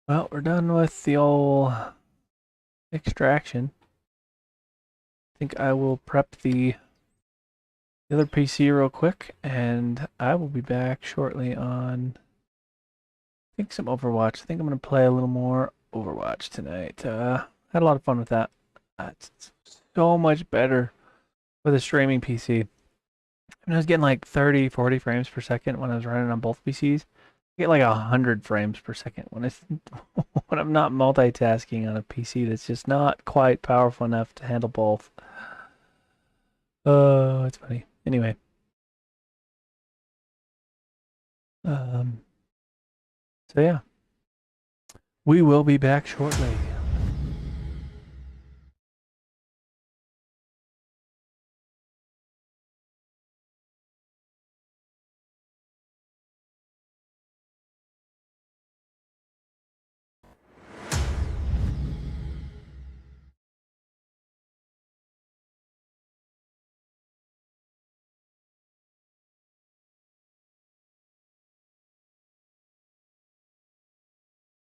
Well, we're done with the old extraction. I think I will prep the other PC real quick, and I will be back shortly on, I think, some Overwatch. I think I'm going to play a little more Overwatch tonight. Had a lot of fun with that. It's so much better with a streaming PC. I was getting like 30, 40 frames per second when I was running on both PCs. I get like 100 frames per second when when I'm not multitasking on a PC that's just not quite powerful enough to handle both. Oh, it's funny. Anyway, um, so yeah. We will be back shortly.